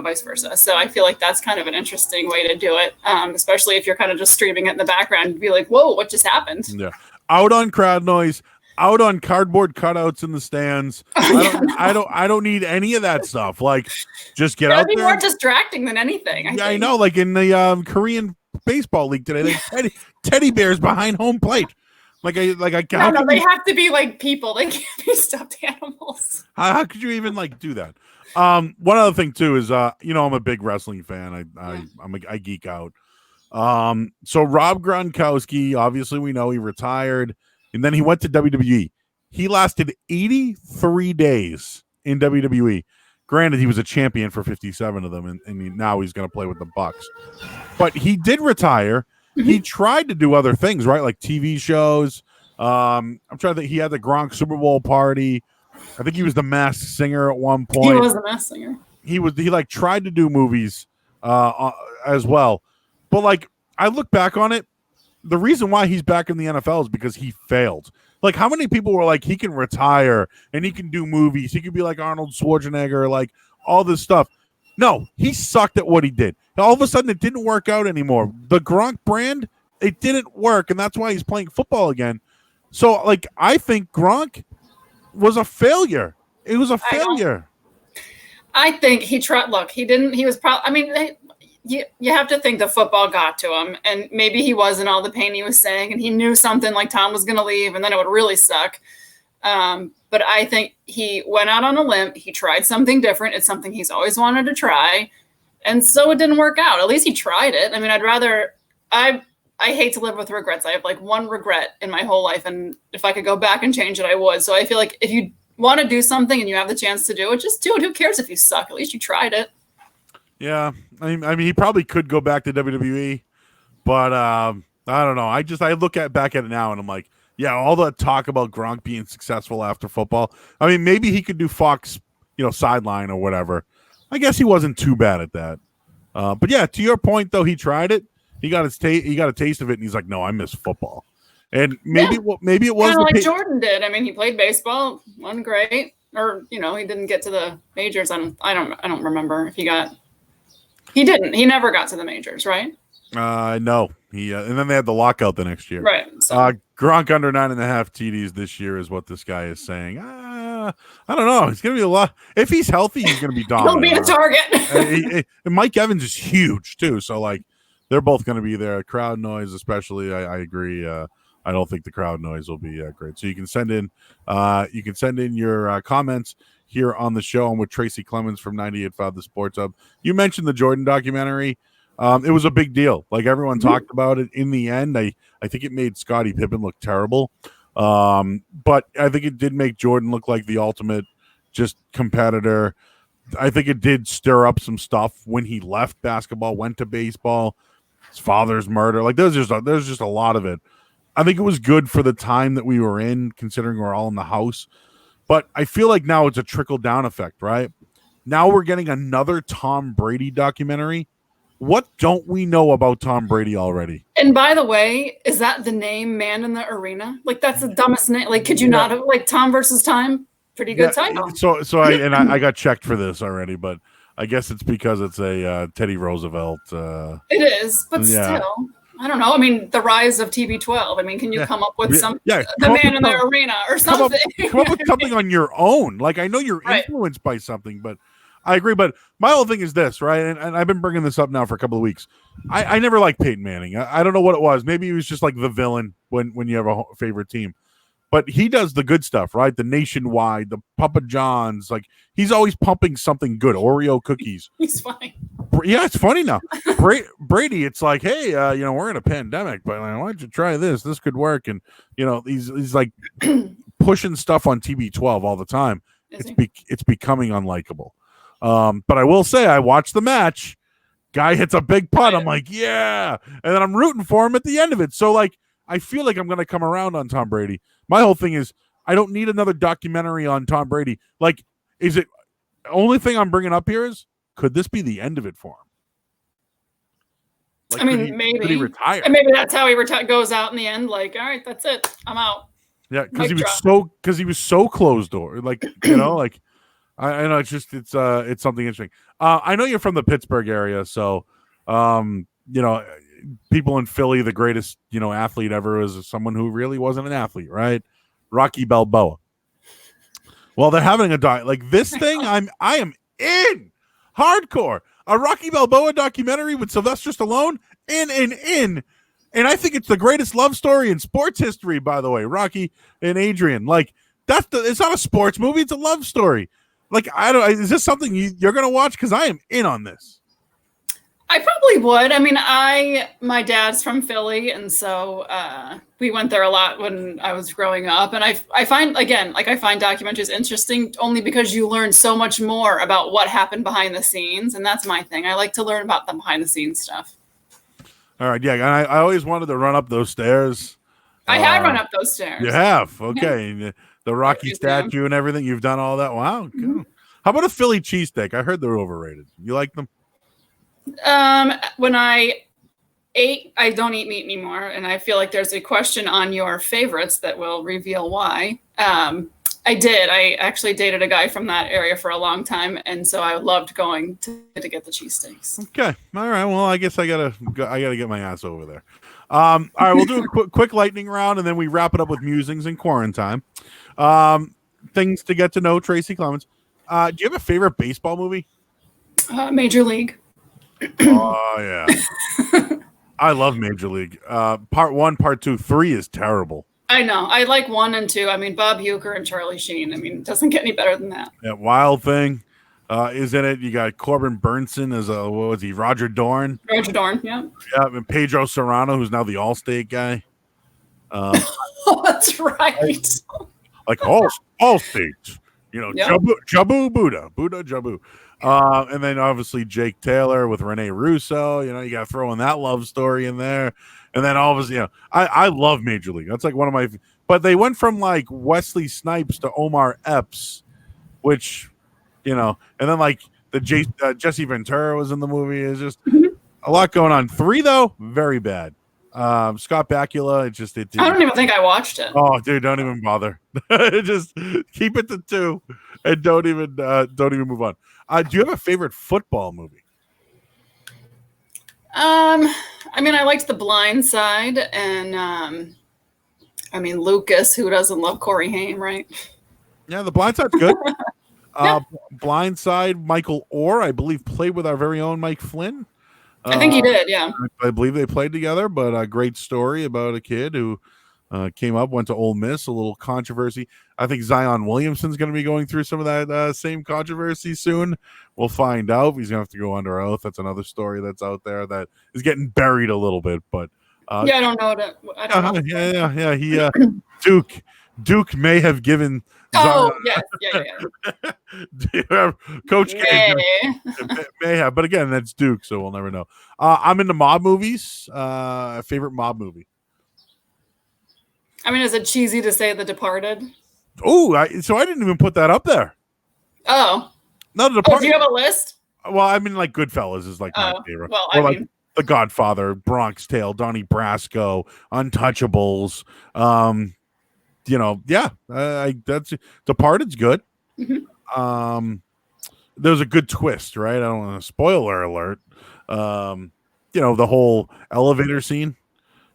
vice versa. So I feel like that's kind of an interesting way to do it, especially if you're kind of just streaming it in the background. You'd be like, whoa, what just happened? Yeah. Out on crowd noise, out on cardboard cutouts in the stands. I don't need any of that stuff. Like, just get out there. It'd be more distracting than anything. I know. Like in the Korean baseball league today, they had teddy bears behind home plate. No, they have to be like people. They can't be stuffed animals. How could you even like do that? One other thing too is I'm a big wrestling fan. I geek out. So Rob Gronkowski, obviously we know he retired, and then he went to WWE. He lasted 83 days in WWE. Granted, he was a champion for 57 of them, and now he's going to play with the Bucks. But he did retire. He tried to do other things, right? Like TV shows. I'm trying to think. He had the Gronk Super Bowl party. I think he was the Masked Singer at one point. He was the Masked Singer. He tried to do movies as well. But like, I look back on it, the reason why he's back in the NFL is because he failed. Like, how many people were like, he can retire and he can do movies. He could be like Arnold Schwarzenegger, like all this stuff. No, he sucked at what he did. All of a sudden, it didn't work out anymore. The Gronk brand, it didn't work, and that's why he's playing football again. So, like, I think Gronk was a failure. It was a failure. I think he tried. Look, he didn't. He was probably. I mean, you have to think the football got to him, and maybe he wasn't all the pain he was saying, and he knew something like Tom was going to leave, and then it would really suck. But I think he went out on a limb. He tried something different. It's something he's always wanted to try, and so it didn't work out. At least he tried it. I mean, I hate to live with regrets. I have like one regret in my whole life, and if I could go back and change it, I would. So I feel like if you want to do something and you have the chance to do it, just do it. Who cares if you suck? At least you tried it. Yeah, I mean, he probably could go back to WWE, but I don't know. I look back at it now, and I'm like, yeah, all the talk about Gronk being successful after football. I mean, maybe he could do Fox, sideline or whatever. I guess he wasn't too bad at that. But yeah, to your point though, he tried it. He got a taste of it, and he's like, no, I miss football. And maybe it was kind of like Jordan did. I mean, he played baseball, wasn't great, or he didn't get to the majors. I don't remember if he got. He didn't. He never got to the majors, right? No. He and then they had the lockout the next year. Right. So. Gronk under 9.5 TDs this year is what this guy is saying. I don't know. He's going to be a lot. If he's healthy, he's going to be dominant. He'll be a target. And Mike Evans is huge too. So like, they're both going to be there. Crowd noise, especially. I agree. I don't think the crowd noise will be great. So you can send in your comments here on the show. I'm with Tracy Clements from 98.5 The Sports Hub. You mentioned the Jordan documentary. It was a big deal. Like, everyone talked about it. In the end, I think it made Scottie Pippen look terrible. But I think it did make Jordan look like the ultimate just competitor. I think it did stir up some stuff when he left basketball, went to baseball, his father's murder. Like, there's just a lot of it. I think it was good for the time that we were in, considering we're all in the house. But I feel like now it's a trickle down effect, right? Now we're getting another Tom Brady documentary. What don't we know about Tom Brady already? And by the way, is that the name Man in the Arena? Like, that's the dumbest name. Like, could you not have, like, Tom versus Time? Pretty good title. So I got checked for this already, but I guess it's because it's a Teddy Roosevelt. It is, but still, I don't know. I mean, the rise of TB12. I mean, can you come up with the Man in the Arena or something? Come up with something on your own. Like, I know you're influenced by something, but I agree. But my whole thing is this, right? And I've been bringing this up now for a couple of weeks. I never liked Peyton Manning. I don't know what it was. Maybe he was just like the villain when you have a favorite team. But he does the good stuff, right? The Nationwide, the Papa John's. Like, he's always pumping something good. Oreo cookies. He's fine. Yeah, it's funny now. Brady, it's like, hey, we're in a pandemic, but why don't you try this? This could work. And, he's like pushing stuff on TB12 all the time. It's becoming unlikable. But I will say, I watched the match. Guy hits a big putt. I'm like, yeah. And then I'm rooting for him at the end of it. So, like, I feel like I'm going to come around on Tom Brady. My whole thing is I don't need another documentary on Tom Brady. Like, is it – only thing I'm bringing up here is, could this be the end of it for him? Like, maybe. Could he retire? And maybe that's how he goes out in the end. Like, all right, that's it. I'm out. Yeah, because he was so closed door. Like, like I know it's something interesting. I know you're from the Pittsburgh area, so people in Philly, the greatest, athlete ever is someone who really wasn't an athlete, right? Rocky Balboa. Well, they're having a like this thing. I am in hardcore. A Rocky Balboa documentary with Sylvester Stallone in. And I think it's the greatest love story in sports history, by the way, Rocky and Adrian. Like, it's not a sports movie, it's a love story. Like, is this something you're going to watch? Because I am in on this. I probably would. I mean, my dad's from Philly, and so we went there a lot when I was growing up. And I find documentaries interesting only because you learn so much more about what happened behind the scenes, and that's my thing. I like to learn about the behind the scenes stuff. All right, yeah, and I always wanted to run up those stairs. I have run up those stairs. You have? Okay. Yeah. The Rocky statue and everything, you've done all that? Wow. Mm-hmm. How about a Philly cheesesteak? I heard they're overrated. You like them? When I don't eat meat anymore, and I feel like there's a question on your favorites that will reveal why. I actually dated a guy from that area for a long time, and so I loved going to get the cheesesteaks. Okay, all right. Well, I guess I gotta get my ass over there. All right, we'll do a quick lightning round, and then we wrap it up with musings and QUARAN-TIME. Things to get to know Tracy Clements. Do you have a favorite baseball movie? Major League. Oh yeah, I love Major League. Part 1, Part 2, 3 is terrible. I know. I like 1 and 2. I mean, Bob Uecker and Charlie Sheen. I mean, it doesn't get any better than that. That Wild Thing is in it. You got Corbin Burnson as what was he? Roger Dorn. Roger Dorn, yeah. Yeah, and Pedro Serrano, who's now the Allstate guy. Oh, that's right. Like Allstate. Jabu Buddha Jabu. And then obviously Jake Taylor with Rene Russo. You got to throw in that love story in there. And then obviously, I love Major League. That's like one of my. But they went from like Wesley Snipes to Omar Epps, which, and then like the Jesse Ventura was in the movie. It's just a lot going on. 3 though, very bad. Scott Bakula. I don't even think I watched it. Oh, dude, don't even bother. Just keep it to 2, and don't even move on. Do you have a favorite football movie? I mean, I liked The Blind Side, and Lucas. Who doesn't love Corey Haim, right? Yeah, The Blind Side's good. Blind Side. Michael Orr, I believe, played with our very own Mike Flynn. I think he did. Yeah, I believe they played together. But a great story about a kid who came up, went to Ole Miss. A little controversy. I think Zion Williamson's going to be going through some of that same controversy soon. We'll find out. He's going to have to go under oath. That's another story that's out there that is getting buried a little bit. But I don't know. I don't know. Yeah. He Duke may have given. Oh, yeah. Coach K may have, but again, that's Duke, so we'll never know. I'm into mob movies. Favorite mob movie? I mean, is it cheesy to say The Departed? Oh, so I didn't even put that up there. Oh. No, The Departed. Do you have a list? Well, I mean, like Goodfellas is like my favorite. Well, or like The Godfather, Bronx Tale, Donnie Brasco, Untouchables. That's Departed's good. Mm-hmm. There's a good twist, right? I don't want to spoiler alert. The whole elevator scene.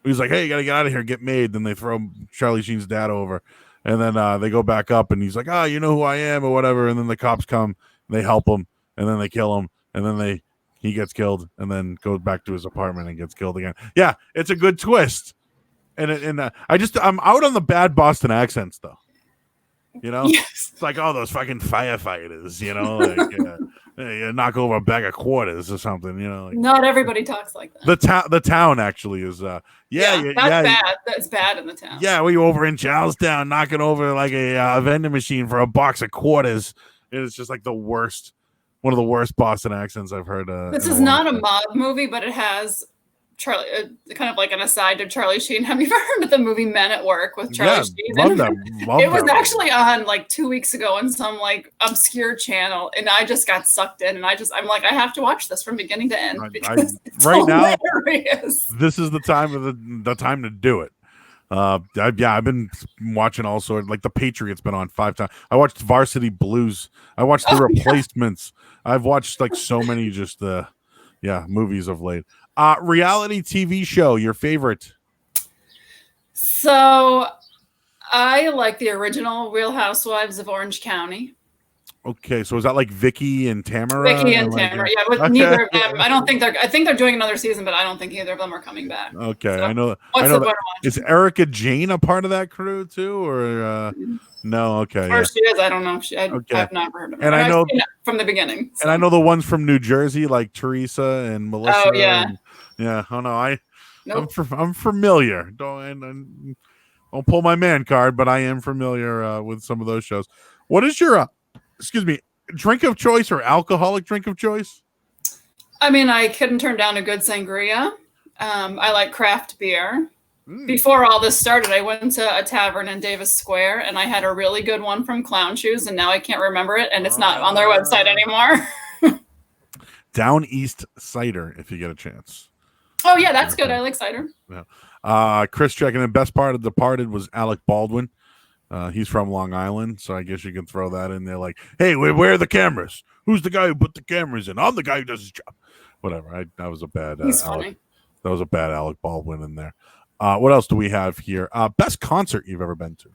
He's like, "Hey, you gotta get out of here, get made." Then they throw Charlie Sheen's dad over, and then they go back up, and he's like, you know who I am, or whatever. And then the cops come, and they help him, and then they kill him, and then he gets killed, and then goes back to his apartment and gets killed again. Yeah, it's a good twist, and I'm out on the bad Boston accents though. Yes. It's like, those fucking firefighters, like knock over a bag of quarters or something, like, not everybody talks like that. The town actually is that's bad. That's bad in the town. Yeah, we over in Charlestown knocking over like a vending machine for a box of quarters. It's just like one of the worst Boston accents I've heard. This is not a mob movie, but it has Charlie, kind of like an aside to Charlie Sheen. Have you ever heard of the movie Men at Work with Charlie Sheen? Love it was actually on like 2 weeks ago on some like obscure channel, and I just got sucked in, and I'm like, I have to watch this from beginning to end because it's right hilarious. Now. This is the time the time to do it. I've been watching all sorts, like The Patriots been on 5 times. I watched Varsity Blues. I watched The Replacements. Yeah. I've watched like so many just movies of late. Reality TV show, your favorite? So I like the original Real Housewives of Orange County. Okay, so is that like Vicky and Tamara? Tamara, yeah, but neither of them. I think they're doing another season, but I don't think either of them are coming back. Okay, so, I know that. Is Erica Jane a part of that crew too, or no? Okay, or she is. I don't know. I've not heard of her. And I know from the beginning. So. And I know the ones from New Jersey, like Teresa and Melissa. Oh yeah. Oh no, I'm familiar. Don't pull my man card, but I am familiar with some of those shows. What is your drink of choice or alcoholic drink of choice? I mean, I couldn't turn down a good sangria. I like craft beer. Before all this started, I went to a tavern in Davis Square, and I had a really good one from Clown Shoes, and now I can't remember it, and it's not on their website anymore. Down East Cider, if you get a chance. Oh yeah, that's good. I like cider. Yeah. Chris checking in. Best part of Departed was Alec Baldwin. He's from Long Island, so I guess you can throw that in there. Like, hey, where are the cameras? Who's the guy who put the cameras in? I'm the guy who does his job. Whatever. That was a bad. He's funny. That was a bad Alec Baldwin in there. What else do we have here? Best concert you've ever been to?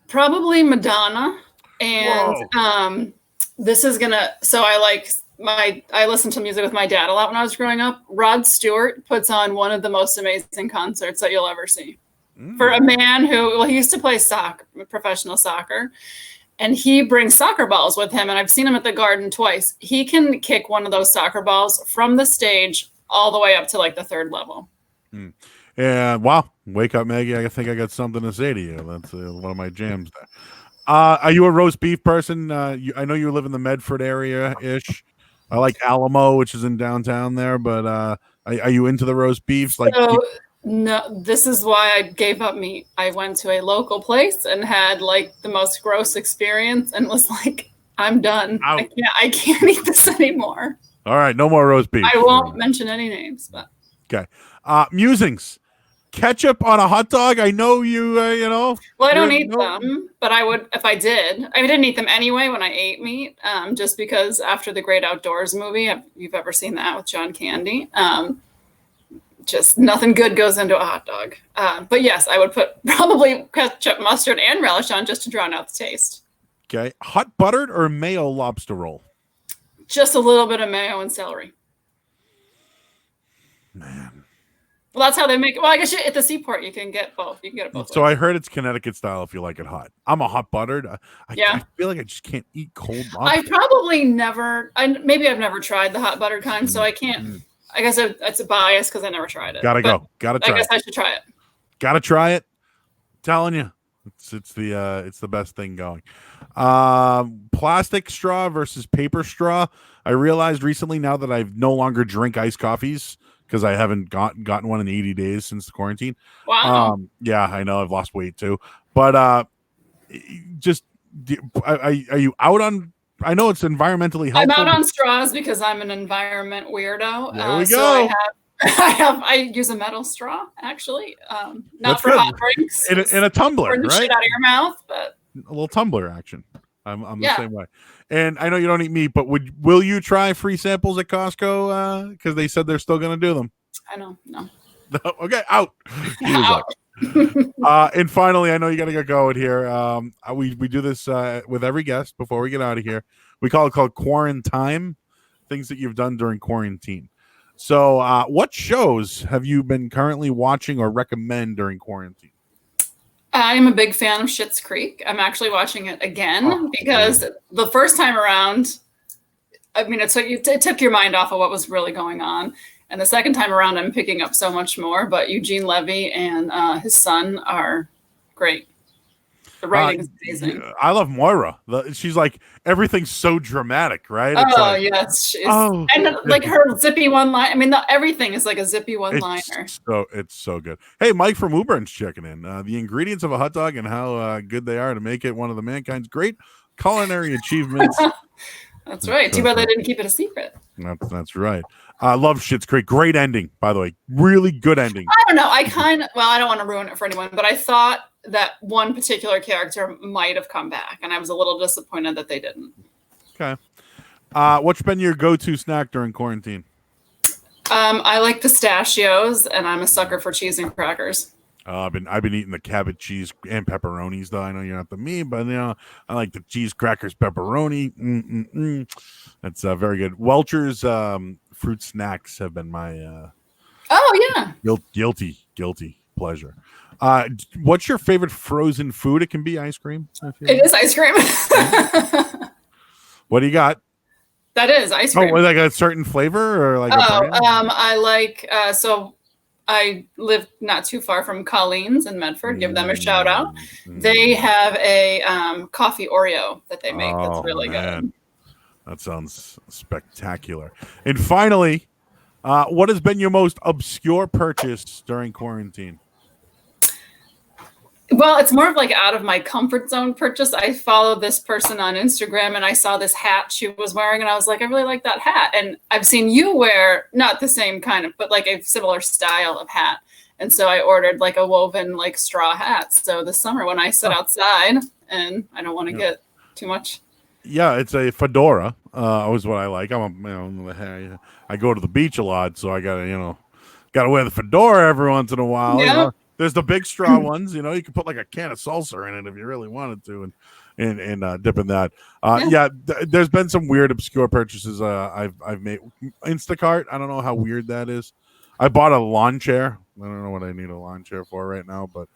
Probably Madonna, and this is gonna. So I listened to music with my dad a lot when I was growing up. Rod Stewart puts on one of the most amazing concerts that you'll ever see. For a man he used to play professional soccer, and he brings soccer balls with him. And I've seen him at the Garden twice. He can kick one of those soccer balls from the stage all the way up to like the 3rd level. And wow, wake up, Maggie. I think I got something to say to you. That's one of my jams there. Are you a roast beef person? I know you live in the Medford area-ish. I like Alamo, which is in downtown there, but are you into the roast beefs? No, this is why I gave up meat. I went to a local place and had like the most gross experience and was like, I'm done. I can't eat this anymore. All right, no more roast beef. I won't mention any names, but okay. Musings. Ketchup on a hot dog. I know you. Well, I don't eat them, but I would if I did. I didn't eat them anyway when I ate meat, just because after the Great Outdoors movie, if you've ever seen that with John Candy, just nothing good goes into a hot dog. But yes, I would put probably ketchup, mustard, and relish on just to drown out the taste. Okay, hot buttered or mayo lobster roll? Just a little bit of mayo and celery. Man. Well, that's how they make it. Well, I guess at the seaport you can get both. You can get it both. So ways. I heard it's Connecticut style if you like it hot. I'm a hot buttered. I feel like I just can't eat cold lobster. I probably never. Maybe I've never tried the hot buttered kind, so I can't. I guess it's a bias because I never tried it. Gotta try. I guess I should try it. Gotta try it. I'm telling you, it's the best thing going. Plastic straw versus paper straw. I realized recently now that I no longer drink iced coffees because I haven't gotten one in 80 days since the quarantine. Wow. Yeah, I know I've lost weight too, but just are you out on? I know it's environmentally helpful. I'm out on straws because I'm an environment weirdo. There we so go. I use a metal straw actually, not That's for good. hot drinks. In a tumbler, burn the right? shit out of your mouth, but a little tumbler action. I'm Yeah. the same way. And I know you don't eat meat, but will you try free samples at Costco? Because they said they're still going to do them. I know, no. Okay, out. Out. And finally, I know you got to get going here. We do this with every guest before we get out of here. We call it QUARAN-TIME, things that you've done during quarantine. So what shows have you been currently watching or recommend during quarantine? I'm a big fan of Schitt's Creek. I'm actually watching it again because the first time around, I mean, it took your mind off of what was really going on. And the second time around, I'm picking up so much more. But Eugene Levy and his son are great. The writing is amazing. I love Moira. She's like, everything's so dramatic, right? It's yes. And like her zippy one line. I mean, everything is like a zippy one-liner. It's so good. Hey, Mike from Ubern's checking in. The ingredients of a hot dog and how good they are to make it one of the mankind's great culinary achievements. That's right. Too bad they didn't keep it a secret. That's right. I love Schitt's Creek. Great ending, by the way. Really good ending. I don't know. I don't want to ruin it for anyone, but I thought that one particular character might have come back, and I was a little disappointed that they didn't. Okay. What's been your go-to snack during quarantine? I like pistachios, and I'm a sucker for cheese and crackers. I've been eating the cabbage cheese and pepperonis, though. I know you're not the me, but I like the cheese crackers pepperoni. That's very good. Welch's fruit snacks have been my guilty pleasure. What's your favorite frozen food? It can be ice cream. It is ice cream. What do you got? That is ice cream. Oh, like a certain flavor or like? I like I live not too far from Colleen's in Medford. Give them a shout out. They have a coffee Oreo that they make that's really good. That sounds spectacular. And finally, what has been your most obscure purchase during quarantine? Well, it's more of like out of my comfort zone purchase. I followed this person on Instagram and I saw this hat she was wearing and I was like, I really like that hat. And I've seen you wear not the same kind of, but like a similar style of hat. And so I ordered like a woven like straw hat. So this summer when I sit outside and I don't want to get too much. Yeah, it's a fedora. Is what I like. I go to the beach a lot, so I gotta wear the fedora every once in a while. Yeah. There's the big straw ones. You can put like a can of salsa in it if you really wanted to, and dip in that. There's been some weird obscure purchases I've made. Instacart. I don't know how weird that is. I bought a lawn chair. I don't know what I need a lawn chair for right now, but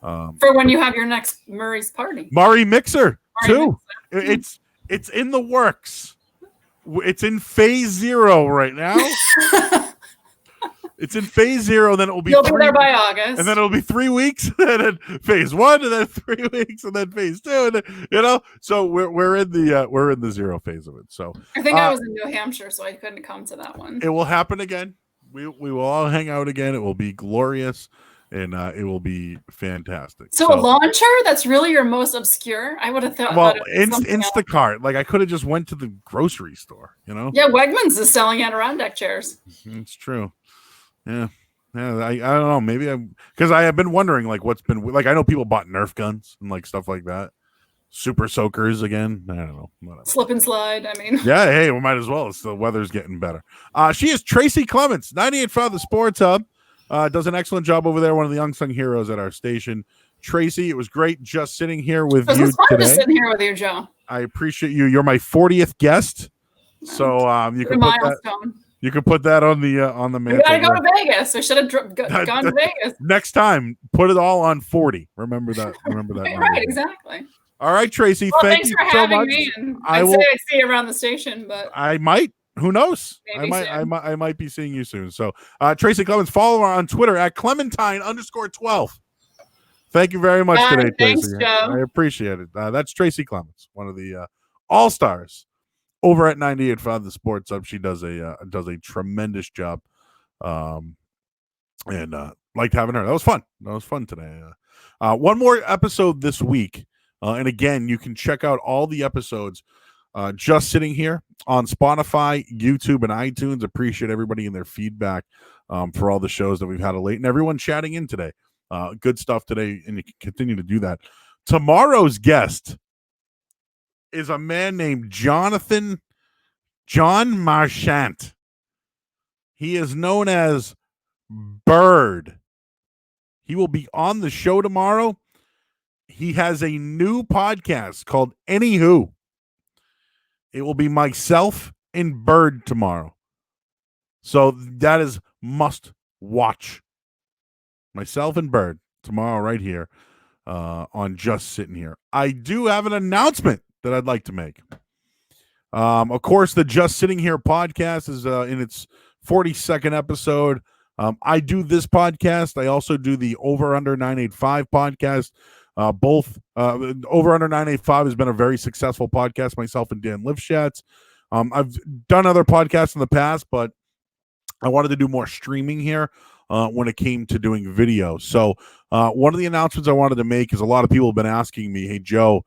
for when you have your next Murray's party. Murray mixer too. It's in the works. It's in phase 0 right now. It's in phase 0, then it will be. You'll be there by August, and then it'll be 3 weeks, and then phase 1, and then 3 weeks, and then phase 2, and then, So we're in the 0 phase of it. So I think I was in New Hampshire, so I couldn't come to that one. It will happen again. We will all hang out again. It will be glorious, and it will be fantastic. So a launcher? That's really your most obscure? I would have thought. Well, Instacart. Like I could have just went to the grocery store. Yeah, Wegmans is selling Adirondack chairs. It's true. Yeah. I don't know. Maybe because I have been wondering like what's been like. I know people bought Nerf guns and like stuff like that. Super soakers again. I don't know. Whatever. Slip and slide. I mean, yeah. Hey, we might as well. The weather's getting better. She is Tracy Clements, 98.5 The Sports Hub. Does an excellent job over there. One of the unsung heroes at our station. Tracy, it was great just sitting here with you fun today. Just sitting here with you, Joe. I appreciate you. You're my 40th guest. So you can put that. You can put that on the mantle. We gotta go to Vegas. I should have gone to Vegas. Next time, put it all on 40. Remember that. Right, exactly. All right, Tracy. Well, thank you so much. Me. I'd say I'd see you around the station, but I might. Who knows? Maybe I might be seeing you soon. So, Tracy Clements, follow her on Twitter at Clementine_12. Thank you very much today, thanks, Tracy. Joe. I appreciate it. That's Tracy Clements, one of the all-stars over at 98.5 The Sports Hub. She does a tremendous job, and liked having her. That was fun. That was fun today. One more episode this week. And again, you can check out all the episodes just sitting here on Spotify, YouTube, and iTunes. Appreciate everybody and their feedback for all the shows that we've had of late and everyone chatting in today. Good stuff today, and you can continue to do that. Tomorrow's guest is a man named John Marchant. He is known as Bird. He will be on the show tomorrow. He has a new podcast called Anywho. It will be myself and Bird tomorrow. So that is must watch. Myself and Bird tomorrow right here on Just Sittin Here. I do have an announcement that I'd like to make. Of course, the Just Sittin Here podcast is in its 42nd episode. I do this podcast. I also do the Over Under 985 podcast. Both Over Under 985 has been a very successful podcast, myself and Dan Lifshatz. I've done other podcasts in the past, but I wanted to do more streaming here when it came to doing video. So one of the announcements I wanted to make is a lot of people have been asking me, hey, Joe,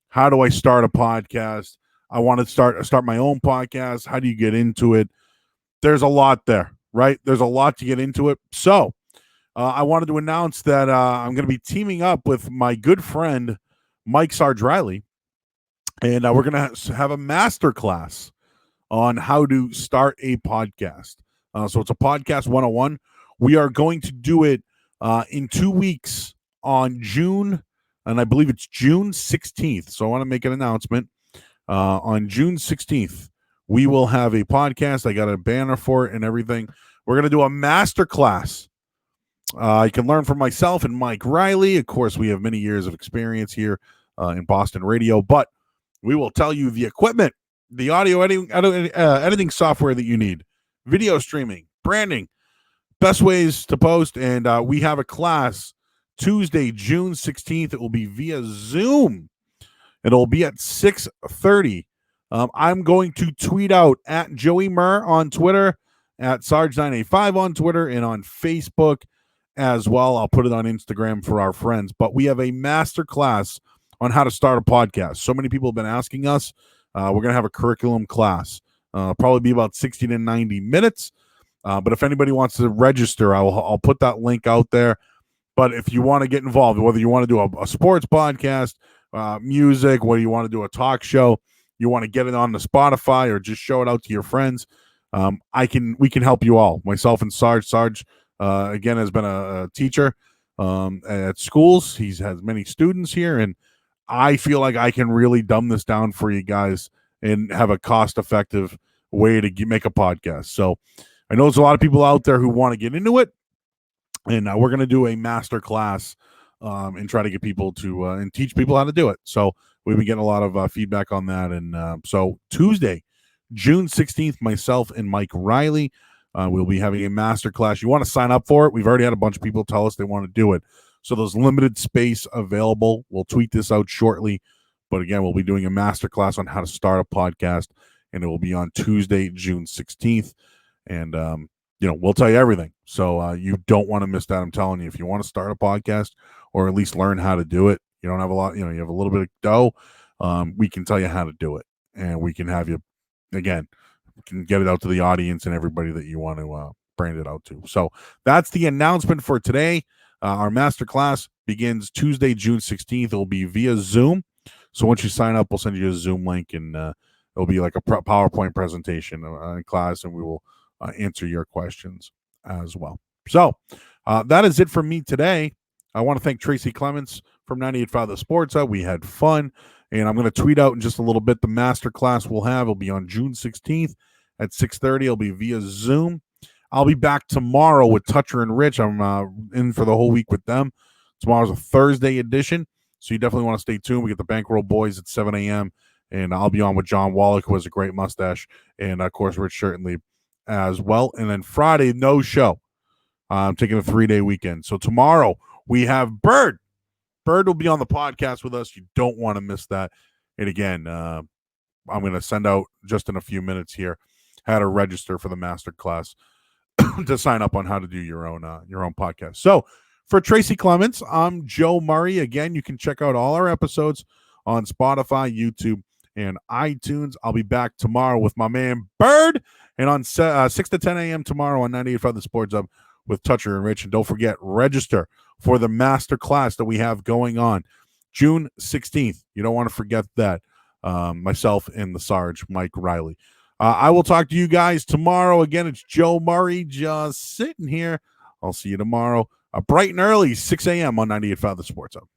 how do I start a podcast? I want to start my own podcast. How do you get into it? There's a lot there, right? There's a lot to get into it. So I wanted to announce that I'm going to be teaming up with my good friend, Mike Sarge-Riley, and we're going to have a masterclass on how to start a podcast. So it's a podcast 101. We are going to do it in 2 weeks on June, and I believe it's June 16th. So I want to make an announcement. On June 16th, we will have a podcast. I got a banner for it and everything. We're going to do a masterclass. You can learn from myself and Mike Riley. Of course, we have many years of experience here in Boston radio, but we will tell you the equipment, the audio editing software that you need, video streaming, branding, best ways to post. And we have a class Tuesday, June 16th. It will be via Zoom. It'll be at 6:30. I'm going to tweet out at Joey Murr on Twitter, at Sarge985 on Twitter, and on Facebook as well. I'll put it on Instagram for our friends. But we have a master class on how to start a podcast. So many people have been asking us. We're going to have a curriculum class. Probably be about 60 to 90 minutes. But if anybody wants to register, I'll put that link out there. But if you want to get involved, whether you want to do a sports podcast, music, whether you want to do a talk show, you want to get it on the Spotify or just show it out to your friends, we can help you all. Myself and Sarge again has been a teacher at schools. He has many students here, and I feel like I can really dumb this down for you guys and have a cost-effective way to make a podcast. So I know there's a lot of people out there who want to get into it, and we're going to do a master class and try to get people to and teach people how to do it. So we've been getting a lot of feedback on that. And so Tuesday, June 16th, myself and Mike Riley will be having a master class. You want to sign up for it? We've already had a bunch of people tell us they want to do it. So there's limited space available. We'll tweet this out shortly. But again, we'll be doing a master class on how to start a podcast, and it will be on Tuesday, June 16th. And we'll tell you everything. So you don't want to miss that. I'm telling you, if you want to start a podcast or at least learn how to do it, you don't have a lot, you have a little bit of dough. We can tell you how to do it, and we can have you, again, can get it out to the audience and everybody that you want to brand it out to. So that's the announcement for today. Our master class begins Tuesday, June 16th. It will be via Zoom. So once you sign up, we'll send you a Zoom link, and it'll be like a PowerPoint presentation in class, and we will answer your questions as well. So that is it for me today. I want to thank Tracy Clements from 98.5 The Sports Hub. We had fun, and I'm going to tweet out in just a little bit the master class we'll have. It'll be on June 16th at 6:30. It'll be via Zoom. I'll be back tomorrow with Toucher and Rich. I'm in for the whole week with them. Tomorrow's a Thursday edition, so you definitely want to stay tuned. We get the Bankroll Boys at 7 a.m., and I'll be on with John Wallach, who has a great mustache, and, of course, Rich Shirtley as well. And then Friday, no show. I'm taking a 3-day weekend. So tomorrow we have Bird. Bird will be on the podcast with us. You don't want to miss that. And again, I'm going to send out just in a few minutes here how to register for the master class to sign up on how to do your own podcast. So for Tracy Clements, I'm Joe Murray. Again, you can check out all our episodes on Spotify, YouTube, and iTunes. I'll be back tomorrow with my man Bird, and on 6 to 10 a.m. tomorrow on 98.5 The Sports Hub with Toucher and Rich. And don't forget, register for the master class that we have going on June 16th. You don't want to forget that. Myself and the Sarge, Mike Riley. I will talk to you guys tomorrow. Again, it's Joe Murray just sitting here. I'll see you tomorrow, bright and early, 6 a.m. on 98.5 The Sports Hub.